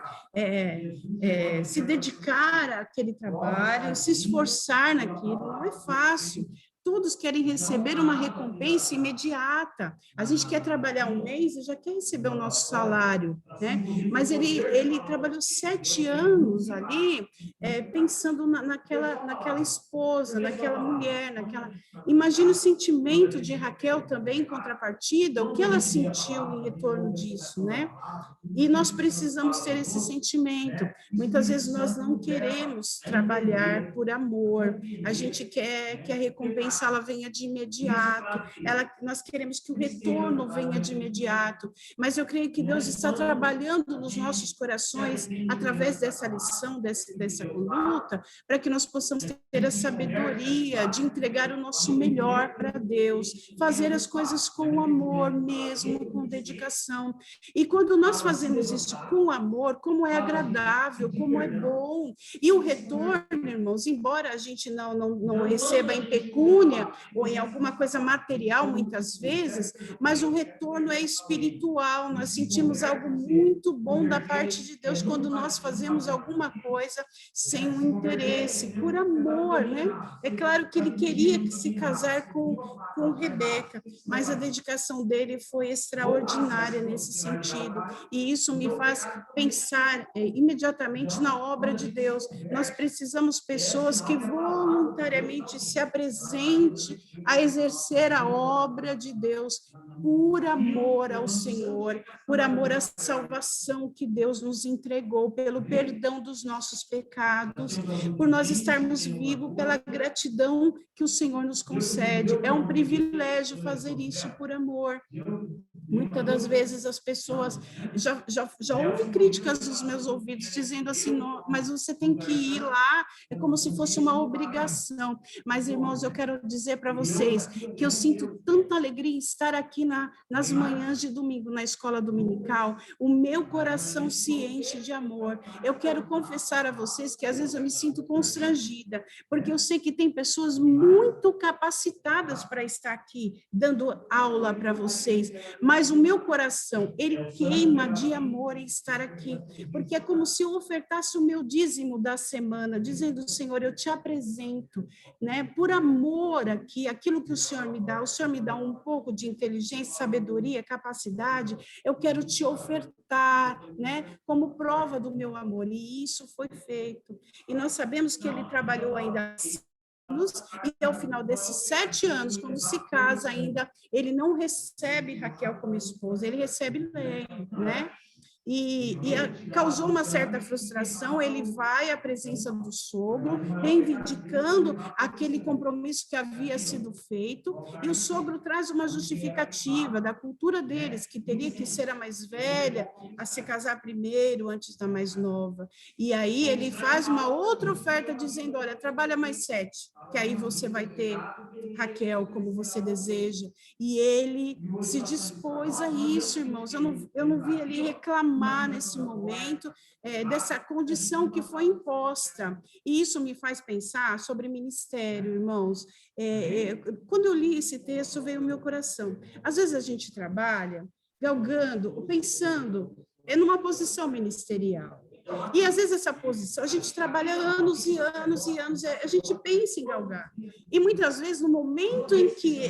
[SPEAKER 2] se dedicar aquele trabalho, se esforçar naquilo, não é fácil. Todos querem receber uma recompensa imediata. A gente quer trabalhar um mês e já quer receber o nosso salário, né? Mas ele trabalhou 7 anos ali, pensando naquela esposa, naquela mulher, Imagina o sentimento de Raquel também, em contrapartida, o que ela sentiu em retorno disso, né? E nós precisamos ter esse sentimento. Muitas vezes nós não queremos trabalhar por amor, a gente quer que a recompensa ela venha de imediato, nós queremos que o retorno venha de imediato, mas eu creio que Deus está trabalhando nos nossos corações através dessa lição, dessa conduta, para que nós possamos ter a sabedoria de entregar o nosso melhor para Deus, fazer as coisas com amor mesmo, com dedicação. E quando nós fazemos isso com amor, como é agradável, como é bom, e o retorno, irmãos, embora a gente não receba em pecúnia pecúnia ou em alguma coisa material, muitas vezes, mas o retorno é espiritual. Nós sentimos algo muito bom da parte de Deus quando nós fazemos alguma coisa sem um interesse, por amor, né? É claro que ele queria se casar com Rebeca, mas a dedicação dele foi extraordinária nesse sentido, e isso me faz pensar imediatamente na obra de Deus. Nós precisamos pessoas que voluntariamente se apresentem a exercer a obra de Deus por amor ao Senhor, por amor à salvação que Deus nos entregou, pelo perdão dos nossos pecados, por nós estarmos vivos, pela gratidão que o Senhor nos concede. É um privilégio fazer isso por amor. Muitas das vezes as pessoas, já houve críticas nos meus ouvidos, dizendo assim, não, mas você tem que ir lá, é como se fosse uma obrigação. Mas, irmãos, eu quero dizer para vocês que eu sinto tanta alegria em estar aqui nas manhãs de domingo, na escola dominical, o meu coração se enche de amor. Eu quero confessar a vocês que às vezes eu me sinto constrangida, porque eu sei que tem pessoas muito capacitadas para estar aqui, dando aula para vocês, mas o meu coração, ele queima de amor em estar aqui, porque é como se eu ofertasse o meu dízimo da semana, dizendo, Senhor, eu te apresento, né, por amor aqui, aquilo que o Senhor me dá um pouco de inteligência, sabedoria, capacidade, eu quero te ofertar, né, como prova do meu amor, e isso foi feito. E nós sabemos que ele trabalhou ainda e ao final desses 7 anos, quando se casa ainda, ele não recebe Raquel como esposa, ele recebe Léa, né? Causou uma certa frustração, ele vai à presença do sogro, reivindicando aquele compromisso que havia sido feito, e o sogro traz uma justificativa da cultura deles, que teria que ser a mais velha, a se casar primeiro, antes da mais nova. E aí ele faz uma outra oferta, dizendo, olha, trabalha mais 7, que aí você vai ter Raquel, como você deseja. E ele se dispôs a isso, irmãos. Eu não vi ele reclamar nesse momento dessa condição que foi imposta. E isso me faz pensar sobre ministério, irmãos. Quando eu li esse texto, veio o meu coração. Às vezes a gente trabalha galgando, pensando numa posição ministerial. E, às vezes, essa posição, a gente trabalha anos e anos e anos, a gente pensa em galgar. E, muitas vezes, no momento em que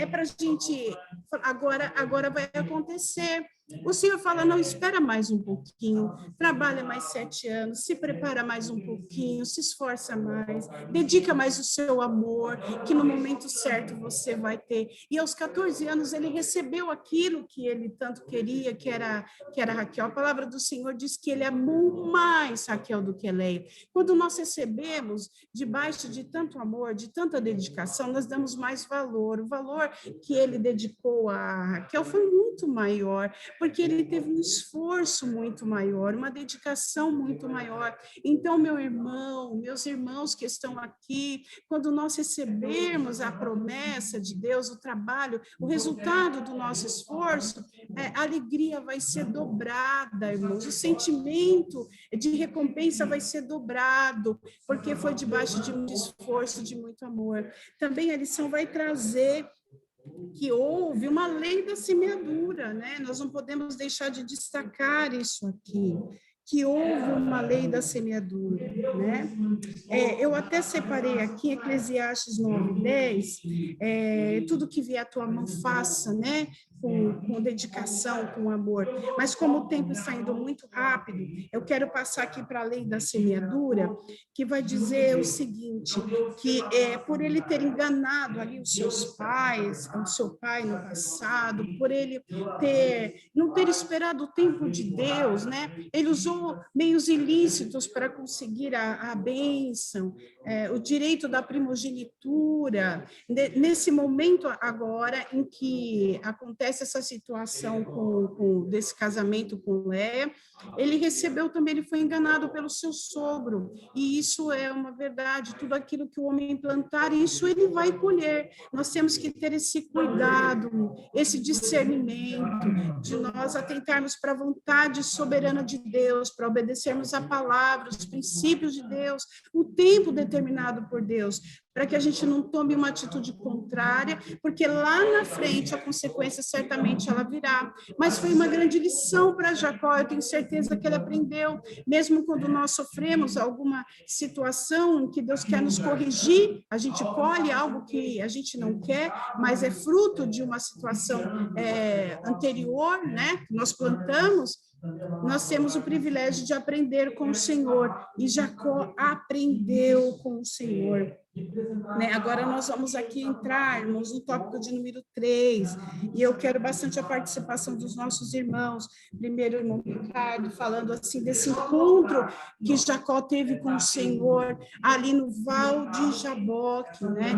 [SPEAKER 2] para a gente, agora vai acontecer, o Senhor fala, não, espera mais um pouquinho, trabalha mais 7 anos, se prepara mais um pouquinho, se esforça mais, dedica mais o seu amor, que no momento certo você vai ter. E aos 14 anos ele recebeu aquilo que ele tanto queria, que era Raquel. A palavra do Senhor diz que ele amou mais Raquel do que Léa. Quando nós recebemos debaixo de tanto amor, de tanta dedicação, nós damos mais valor. O valor que ele dedicou a Raquel foi muito maior, porque ele teve um esforço muito maior, uma dedicação muito maior. Então, meu irmão, meus irmãos que estão aqui, quando nós recebermos a promessa de Deus, o trabalho, o resultado do nosso esforço, a alegria vai ser dobrada, irmãos, o sentimento de recompensa vai ser dobrado, porque foi debaixo de muito esforço, de muito amor. Também a lição vai trazer que houve uma lei da semeadura, né? Nós não podemos deixar de destacar isso aqui, que houve uma lei da semeadura, né? Eu até separei aqui, Eclesiastes 9:10, tudo que vier à tua mão faça, né? Com dedicação, com amor. Mas como o tempo está indo muito rápido, eu quero passar aqui para a lei da semeadura, que vai dizer o seguinte, que por ele ter enganado ali os seus pais, o seu pai no passado, por ele não ter esperado o tempo de Deus, né? Ele usou meios ilícitos para conseguir a bênção, o direito da primogenitura. Nesse momento agora em que acontece essa situação desse casamento com Léa, ele recebeu também, ele foi enganado pelo seu sogro, e isso é uma verdade, tudo aquilo que o homem plantar, isso ele vai colher. Nós temos que ter esse cuidado, esse discernimento, de nós atentarmos para a vontade soberana de Deus, Deus, para obedecermos a palavra, os princípios de Deus, o tempo determinado por Deus, para que a gente não tome uma atitude contrária, porque lá na frente a consequência certamente ela virá. Mas foi uma grande lição para Jacó, eu tenho certeza que ele aprendeu, mesmo quando nós sofremos alguma situação em que Deus quer nos corrigir, a gente colhe algo que a gente não quer, mas é fruto de uma situação anterior, né, que nós plantamos. Nós temos o privilégio de aprender com o Senhor, e Jacó aprendeu com o Senhor. Né? Agora nós vamos aqui entrar, irmãos, no tópico de número 3, e eu quero bastante a participação dos nossos irmãos. Primeiro, o irmão Ricardo, falando assim desse encontro que Jacó teve com o Senhor, ali no Val de Jaboque, né?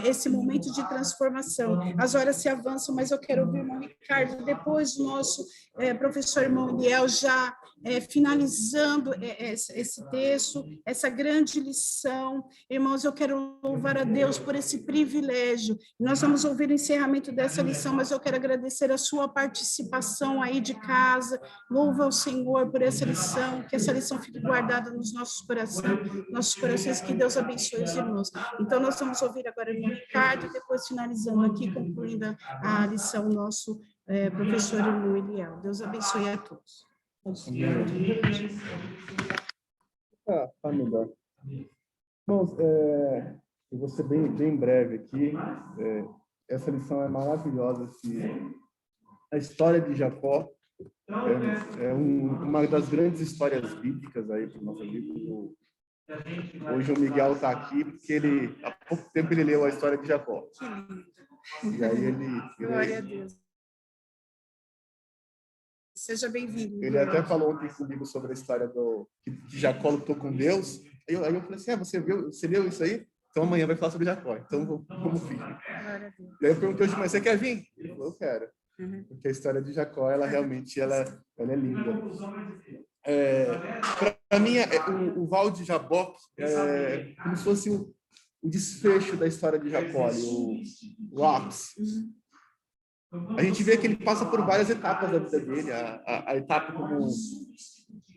[SPEAKER 2] Esse momento de transformação. As horas se avançam, mas eu quero ouvir o irmão Ricardo, depois o nosso professor irmão Eliel já finalizando esse texto, essa grande lição. Irmãos, eu quero louvar a Deus por esse privilégio. Nós vamos ouvir o encerramento dessa lição, mas eu quero agradecer a sua participação aí de casa. Louva ao Senhor por essa lição, que essa lição fique guardada nos nossos corações, que Deus abençoe os irmãos. Então, nós vamos ouvir agora o irmão Ricardo, e depois finalizando aqui, concluindo a lição, nosso professor irmão Eliel. Deus abençoe a todos.
[SPEAKER 3] Tá melhor. Bom, eu vou ser bem breve aqui. Essa lição é maravilhosa. A história de Jacó uma das grandes histórias bíblicas aí para nossa vida. Hoje o Miguel está aqui porque há pouco tempo ele leu a história de Jacó. E aí
[SPEAKER 2] Glória a Deus. Seja bem-vindo.
[SPEAKER 3] Ele até falou ontem comigo sobre a história que Jacó lutou com Deus. Aí eu falei assim, você leu isso aí? Então amanhã vai falar sobre Jacó. Então vamos vir. E aí eu perguntei hoje, mas você quer vir? Ele falou, eu quero. Porque a história de Jacó, ela realmente ela é linda. Para mim, o Val de Jaboque é como se fosse o desfecho da história de Jacó, o ápice. A gente vê que ele passa por várias etapas da vida dele. A etapa, como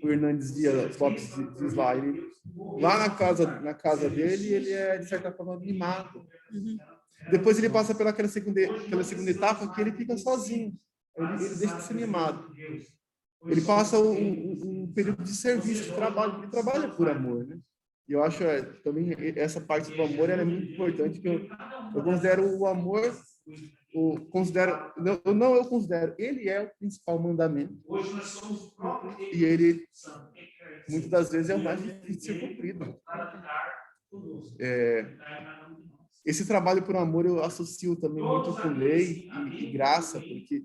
[SPEAKER 3] o Hernandes Dias Lopes diz lá, lá na casa dele, ele é, de certa forma, mimado. Depois ele passa pela segunda etapa, que ele fica sozinho. Ele deixa de ser mimado. Ele passa um período de serviço, de trabalho. Ele trabalha por amor, né? E eu acho também essa parte do amor ela é muito importante, que eu considero o amor... Eu considero, ele é o principal mandamento. E ele, muitas das vezes, é o mais difícil de ser cumprido. Esse trabalho por amor eu associo também muito com lei e graça, porque,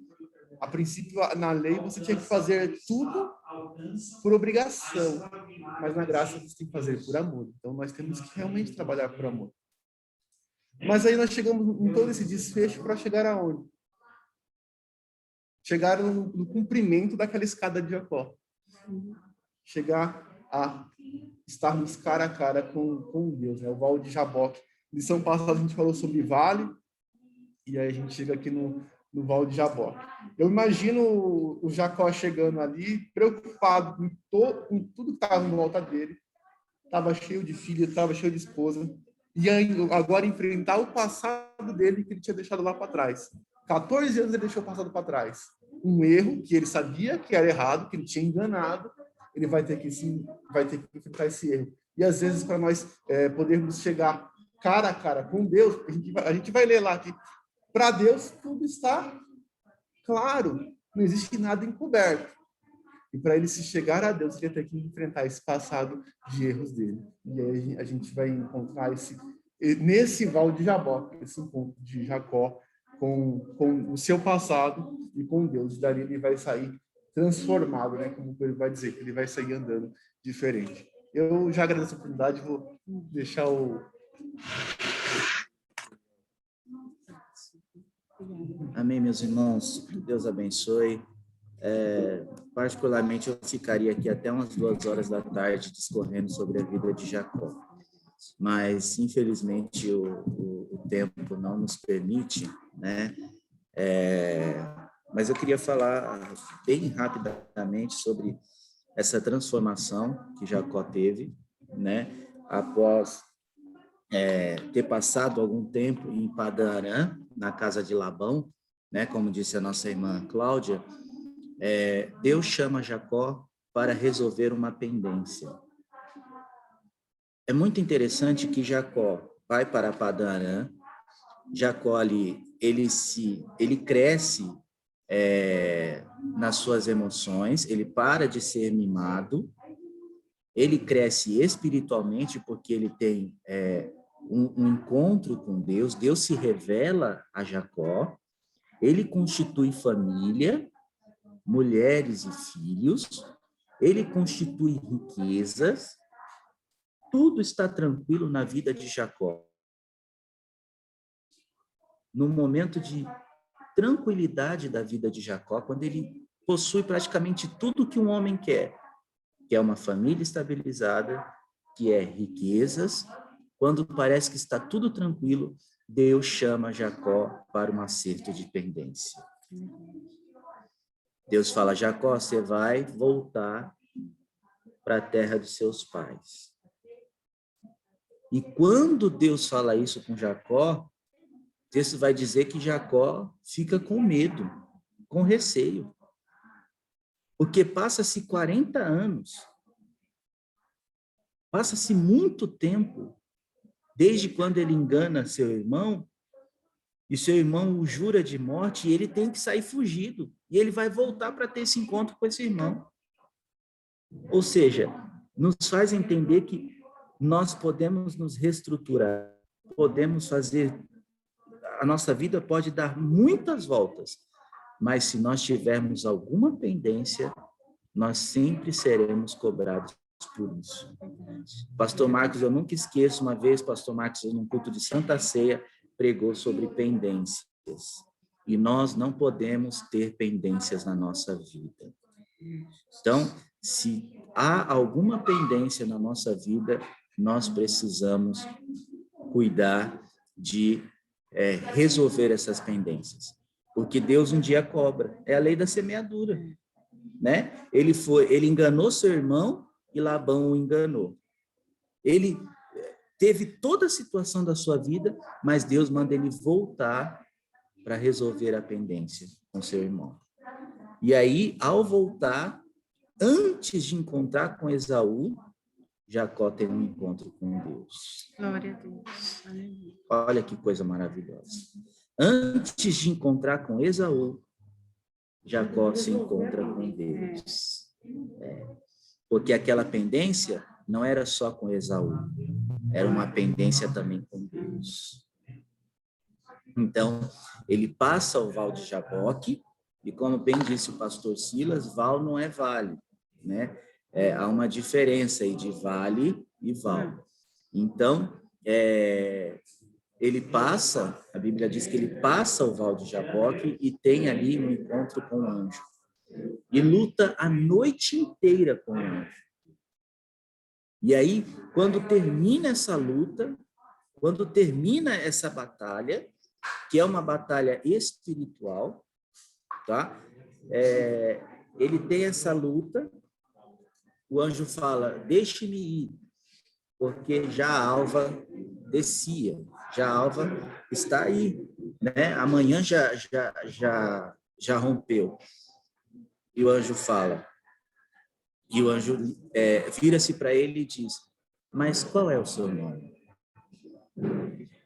[SPEAKER 3] a princípio, na lei você tinha que fazer tudo por obrigação, mas na graça você tem que fazer por amor. Então, nós temos que realmente trabalhar por amor. Mas aí nós chegamos em todo esse desfecho para chegar aonde? Chegar no cumprimento daquela escada de Jacó. Chegar a estarmos cara a cara com Deus, né? O Val de Jaboque. Lição passada a gente falou sobre vale, e aí a gente chega aqui no Val de Jaboque. Eu imagino o Jacó chegando ali, preocupado com tudo que estava em volta dele. Estava cheio de filho, estava cheio de esposa. E agora enfrentar o passado dele que ele tinha deixado lá para trás. 14 anos ele deixou o passado para trás. Um erro que ele sabia que era errado, que ele tinha enganado, ele vai ter que enfrentar esse erro. E às vezes, para nós podermos chegar cara a cara com Deus, a gente vai ler lá que para Deus tudo está claro, não existe nada encoberto. E para ele se chegar a Deus, ele ia ter que enfrentar esse passado de erros dele. E aí a gente vai encontrar nesse Val de Jaboque, esse encontro de Jacó com o seu passado e com Deus. Dali ele vai sair transformado, né? Como ele vai dizer, que ele vai sair andando diferente. Eu já agradeço a oportunidade, vou deixar o...
[SPEAKER 4] Amém, meus irmãos. Que Deus abençoe. Particularmente, eu ficaria aqui até umas 2 horas da tarde discorrendo sobre a vida de Jacó. Mas, infelizmente, o tempo não nos permite, né? Mas eu queria falar bem rapidamente sobre essa transformação que Jacó teve, né? Após ter passado algum tempo em Padã Arã, na casa de Labão, né? Como disse a nossa irmã Cláudia, Deus chama Jacó para resolver uma pendência. É muito interessante que Jacó vai para Padã Arã. Jacó ali, ele cresce nas suas emoções, ele para de ser mimado, ele cresce espiritualmente porque ele tem um encontro com Deus, Deus se revela a Jacó, ele constitui família, mulheres e filhos, ele constitui riquezas, tudo está tranquilo na vida de Jacó. No momento de tranquilidade da vida de Jacó, quando ele possui praticamente tudo que um homem quer, que é uma família estabilizada, que é riquezas, quando parece que está tudo tranquilo, Deus chama Jacó para um acerto de pendência. Deus fala, Jacó, você vai voltar para a terra dos seus pais. E quando Deus fala isso com Jacó, o texto vai dizer que Jacó fica com medo, com receio. Porque passa-se 40 anos, passa-se muito tempo, desde quando ele engana seu irmão, e seu irmão o jura de morte, e ele tem que sair fugido. E ele vai voltar para ter esse encontro com esse irmão. Ou seja, nos faz entender que nós podemos nos reestruturar, podemos fazer... A nossa vida pode dar muitas voltas, mas se nós tivermos alguma pendência, nós sempre seremos cobrados por isso. Pastor Marcos, eu nunca esqueço, uma vez, Pastor Marcos, num culto de Santa Ceia, pregou sobre pendências. E nós não podemos ter pendências na nossa vida. Então, se há alguma pendência na nossa vida, nós precisamos cuidar de resolver essas pendências. Porque Deus um dia cobra. É a lei da semeadura. Né? Ele enganou seu irmão e Labão o enganou. Ele teve toda a situação da sua vida, mas Deus manda ele voltar para resolver a pendência com seu irmão. E aí, ao voltar, antes de encontrar com Esaú, Jacó tem um encontro com Deus.
[SPEAKER 2] Glória a Deus. Aleluia.
[SPEAKER 4] Olha que coisa maravilhosa. Antes de encontrar com Esaú, Jacó se encontra com Deus. Porque aquela pendência não era só com Esaú, era uma pendência também com Deus. Então, ele passa o Val de Jaboque, e como bem disse o pastor Silas, Val não é vale, né? Há uma diferença aí de vale e val. Então, ele passa, a Bíblia diz que ele passa o Val de Jaboque e tem ali um encontro com o anjo. E luta a noite inteira com o anjo. E aí, quando termina essa luta, quando termina essa batalha, que é uma batalha espiritual, tá? Ele tem essa luta, o anjo fala, deixe-me ir, porque já a alva descia, já a alva está aí, né? Amanhã já rompeu. E o anjo fala, e o anjo vira-se para ele e diz, mas qual é o seu nome?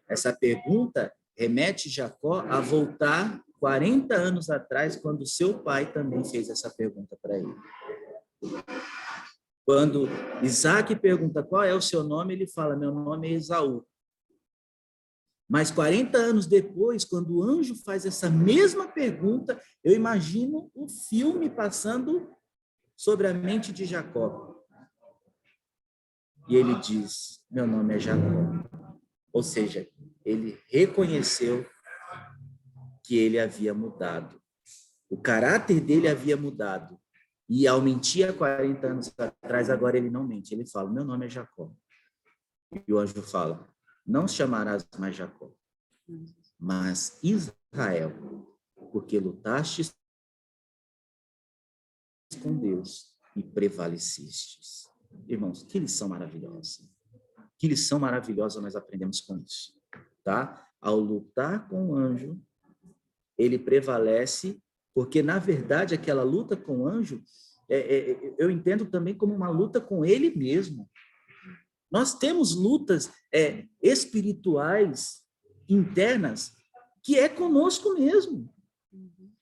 [SPEAKER 4] Essa pergunta remete Jacó a voltar 40 anos atrás, quando seu pai também fez essa pergunta para ele. Quando Isaac pergunta qual é o seu nome, ele fala, meu nome é Esaú. Mas 40 anos depois, quando o anjo faz essa mesma pergunta, eu imagino o filme passando sobre a mente de Jacó. E ele diz, meu nome é Jacó. Ou seja, ele reconheceu que ele havia mudado. O caráter dele havia mudado. E ao mentir há 40 anos atrás, agora ele não mente. Ele fala, meu nome é Jacó. E o anjo fala, não chamarás mais Jacó, mas Israel, porque lutaste com Deus e prevalecestes. Irmãos, que lição maravilhosa. Que lição maravilhosa nós aprendemos com isso, tá? Ao lutar com o anjo, ele prevalece, porque, na verdade, aquela luta com o anjo, eu entendo também como uma luta com ele mesmo. Nós temos lutas espirituais, internas, que é conosco mesmo.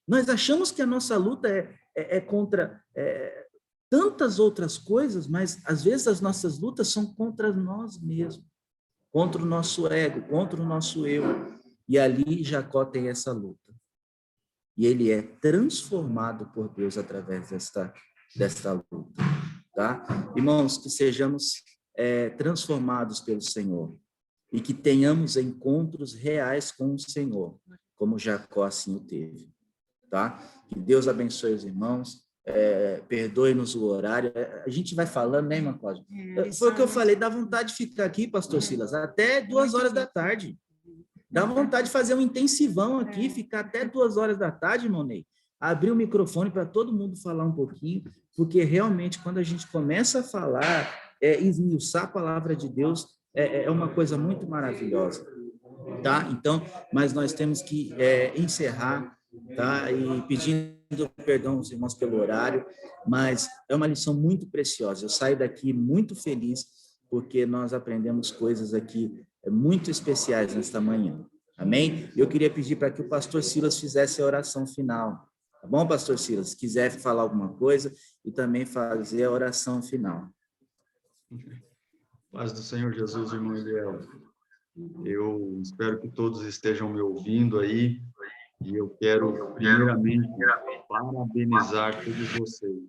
[SPEAKER 4] Nós achamos que a nossa luta é contra tantas outras coisas, mas, às vezes, as nossas lutas são contra nós mesmos, contra o nosso ego, contra o nosso eu. E ali Jacó tem essa luta. E ele é transformado por Deus através desta luta, tá? Irmãos, que sejamos transformados pelo Senhor e que tenhamos encontros reais com o Senhor, como Jacó assim o teve, tá? Que Deus abençoe os irmãos, perdoe-nos o horário. A gente vai falando, né, irmã Cláudia? Foi o que eu falei, dá vontade de ficar aqui, pastor Silas, até 2 horas da tarde. Dá vontade de fazer um intensivão aqui, ficar até 2 horas da tarde, irmão Ney. Abrir o microfone para todo mundo falar um pouquinho, porque realmente quando a gente começa a falar, esmiuçar a palavra de Deus, é uma coisa muito maravilhosa, tá? Então, mas nós temos que encerrar, tá? E pedindo perdão aos irmãos pelo horário, mas é uma lição muito preciosa. Eu saio daqui muito feliz, porque nós aprendemos coisas aqui muito especiais nesta manhã. Amém? Eu queria pedir para que o pastor Silas fizesse a oração final. Tá bom, pastor Silas? Se quiser falar alguma coisa e também fazer a oração final.
[SPEAKER 5] Paz do Senhor Jesus, irmão Eliel. Eu espero que todos estejam me ouvindo aí e eu quero, primeiramente, parabenizar todos vocês.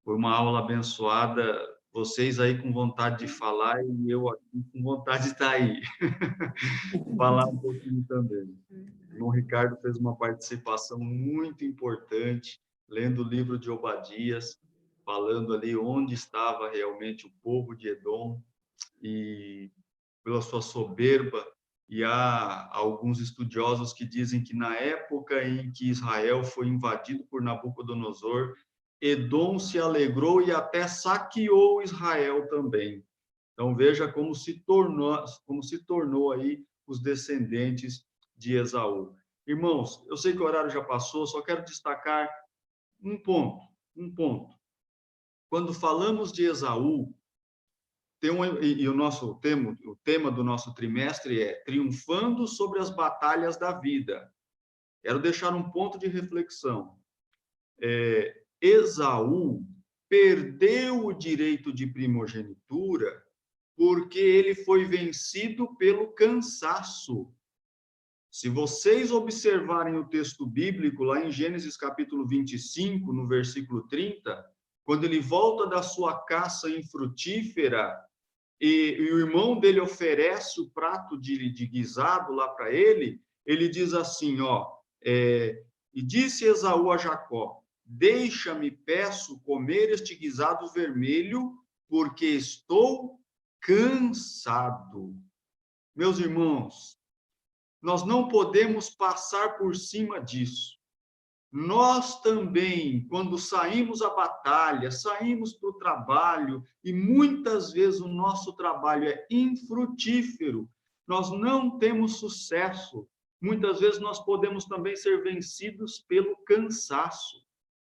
[SPEAKER 5] Foi uma aula abençoada, vocês aí com vontade de falar e eu aqui com vontade de estar aí. Falar um pouquinho também. O irmão Ricardo fez uma participação muito importante, lendo o livro de Obadias, falando ali onde estava realmente o povo de Edom e pela sua soberba. E há alguns estudiosos que dizem que na época em que Israel foi invadido por Nabucodonosor, Edom se alegrou e até saqueou Israel também. Então veja como se tornou aí os descendentes de Esaú. Irmãos, eu sei que o horário já passou, só quero destacar um ponto. Quando falamos de Esaú, o tema do nosso trimestre é triunfando sobre as batalhas da vida. Quero deixar um ponto de reflexão. Esaú perdeu o direito de primogenitura porque ele foi vencido pelo cansaço. Se vocês observarem o texto bíblico, lá em Gênesis capítulo 25, no versículo 30, quando ele volta da sua caça infrutífera e o irmão dele oferece o prato de guisado lá para ele, ele diz assim, e disse Esaú a Jacó, deixa-me, peço, comer este guisado vermelho, porque estou cansado. Meus irmãos, nós não podemos passar por cima disso. Nós também, quando saímos à batalha, saímos para o trabalho, e muitas vezes o nosso trabalho é infrutífero, nós não temos sucesso. Muitas vezes nós podemos também ser vencidos pelo cansaço.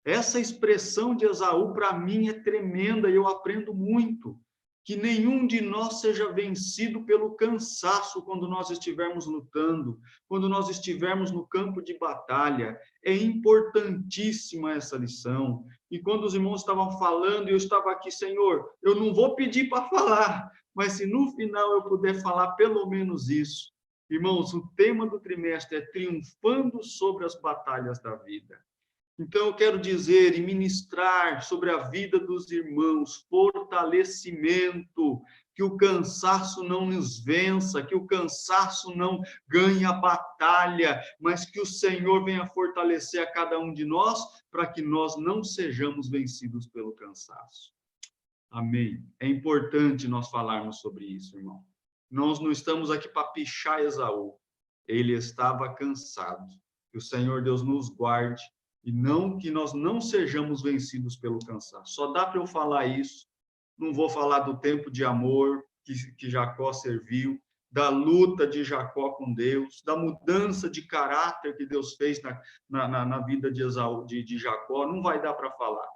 [SPEAKER 5] Essa expressão de Esaú, para mim, é tremenda e eu aprendo muito. Que nenhum de nós seja vencido pelo cansaço quando nós estivermos lutando, quando nós estivermos no campo de batalha. É importantíssima essa lição. E quando os irmãos estavam falando, eu estava aqui, Senhor, eu não vou pedir para falar, mas se no final eu puder falar pelo menos isso. Irmãos, o tema do trimestre é triunfando sobre as batalhas da vida. Então, eu quero dizer e ministrar sobre a vida dos irmãos, fortalecimento, que o cansaço não nos vença, que o cansaço não ganhe a batalha, mas que o Senhor venha fortalecer a cada um de nós, para que nós não sejamos vencidos pelo cansaço. Amém. É importante nós falarmos sobre isso, irmão. Nós não estamos aqui para pichar Esaú. Ele estava cansado. Que o Senhor Deus nos guarde e não que nós não sejamos vencidos pelo cansaço. Só dá para eu falar isso. Não vou falar do tempo de amor que Jacó serviu, da luta de Jacó com Deus, da mudança de caráter que Deus fez na vida de Esaú, de Jacó. Não vai dar para falar.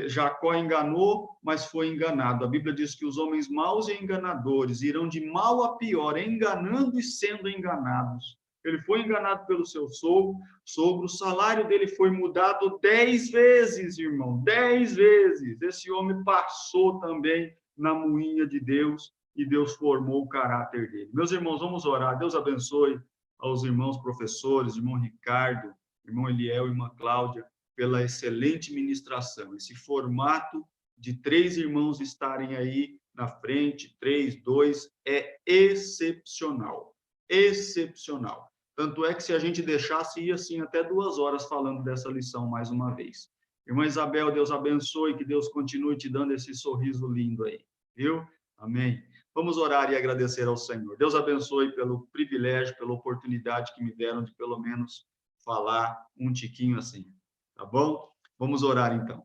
[SPEAKER 5] Jacó enganou, mas foi enganado. A Bíblia diz que os homens maus e enganadores irão de mal a pior, enganando e sendo enganados. Ele foi enganado pelo seu sogro, o salário dele foi mudado 10 vezes, irmão, 10 vezes. Esse homem passou também na moinha de Deus e Deus formou o caráter dele. Meus irmãos, vamos orar. Deus abençoe aos irmãos professores, irmão Ricardo, irmão Eliel e irmã Cláudia, pela excelente ministração. Esse formato de 3 irmãos estarem aí na frente, 3, 2, é excepcional. Excepcional. Tanto é que se a gente deixasse, ia assim até 2 horas falando dessa lição mais uma vez. Irmã Isabel, Deus abençoe, que Deus continue te dando esse sorriso lindo aí, viu? Amém. Vamos orar e agradecer ao Senhor. Deus abençoe pelo privilégio, pela oportunidade que me deram de pelo menos falar um tiquinho assim, tá bom? Vamos orar então.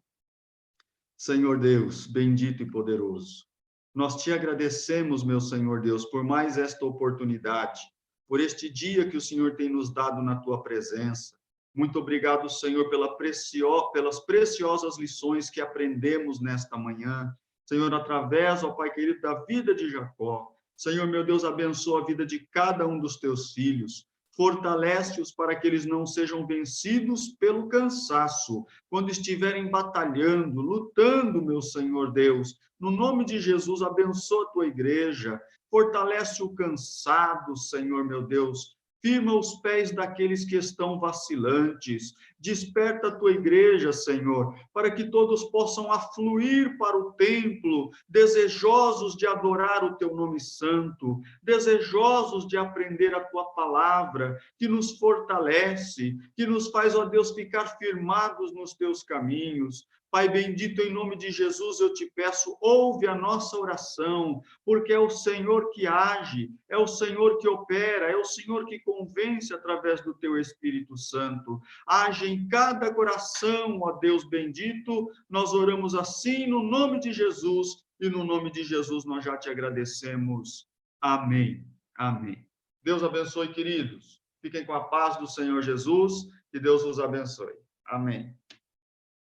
[SPEAKER 5] Senhor Deus, bendito e poderoso, nós te agradecemos, meu Senhor Deus, por mais esta oportunidade, por este dia que o Senhor tem nos dado na tua presença. Muito obrigado, Senhor, pelas preciosas lições que aprendemos nesta manhã. Senhor, através, ó Pai querido, da vida de Jacó. Senhor, meu Deus, abençoa a vida de cada um dos teus filhos. Fortalece-os para que eles não sejam vencidos pelo cansaço, quando estiverem batalhando, lutando, meu Senhor Deus. No nome de Jesus, abençoa a tua igreja. Fortalece o cansado, Senhor, meu Deus. Firma os pés daqueles que estão vacilantes. Desperta a tua igreja, Senhor, para que todos possam afluir para o templo, desejosos de adorar o teu nome santo, desejosos de aprender a tua palavra, que nos fortalece, que nos faz, ó Deus, ficar firmados nos teus caminhos. Pai bendito, em nome de Jesus, eu te peço, ouve a nossa oração, porque é o Senhor que age, é o Senhor que opera, é o Senhor que convence através do teu Espírito Santo. Age em cada coração, ó Deus bendito, nós oramos assim no nome de Jesus, e no nome de Jesus nós já te agradecemos. Amém. Amém. Deus abençoe, queridos. Fiquem com a paz do Senhor Jesus, que Deus os abençoe. Amém.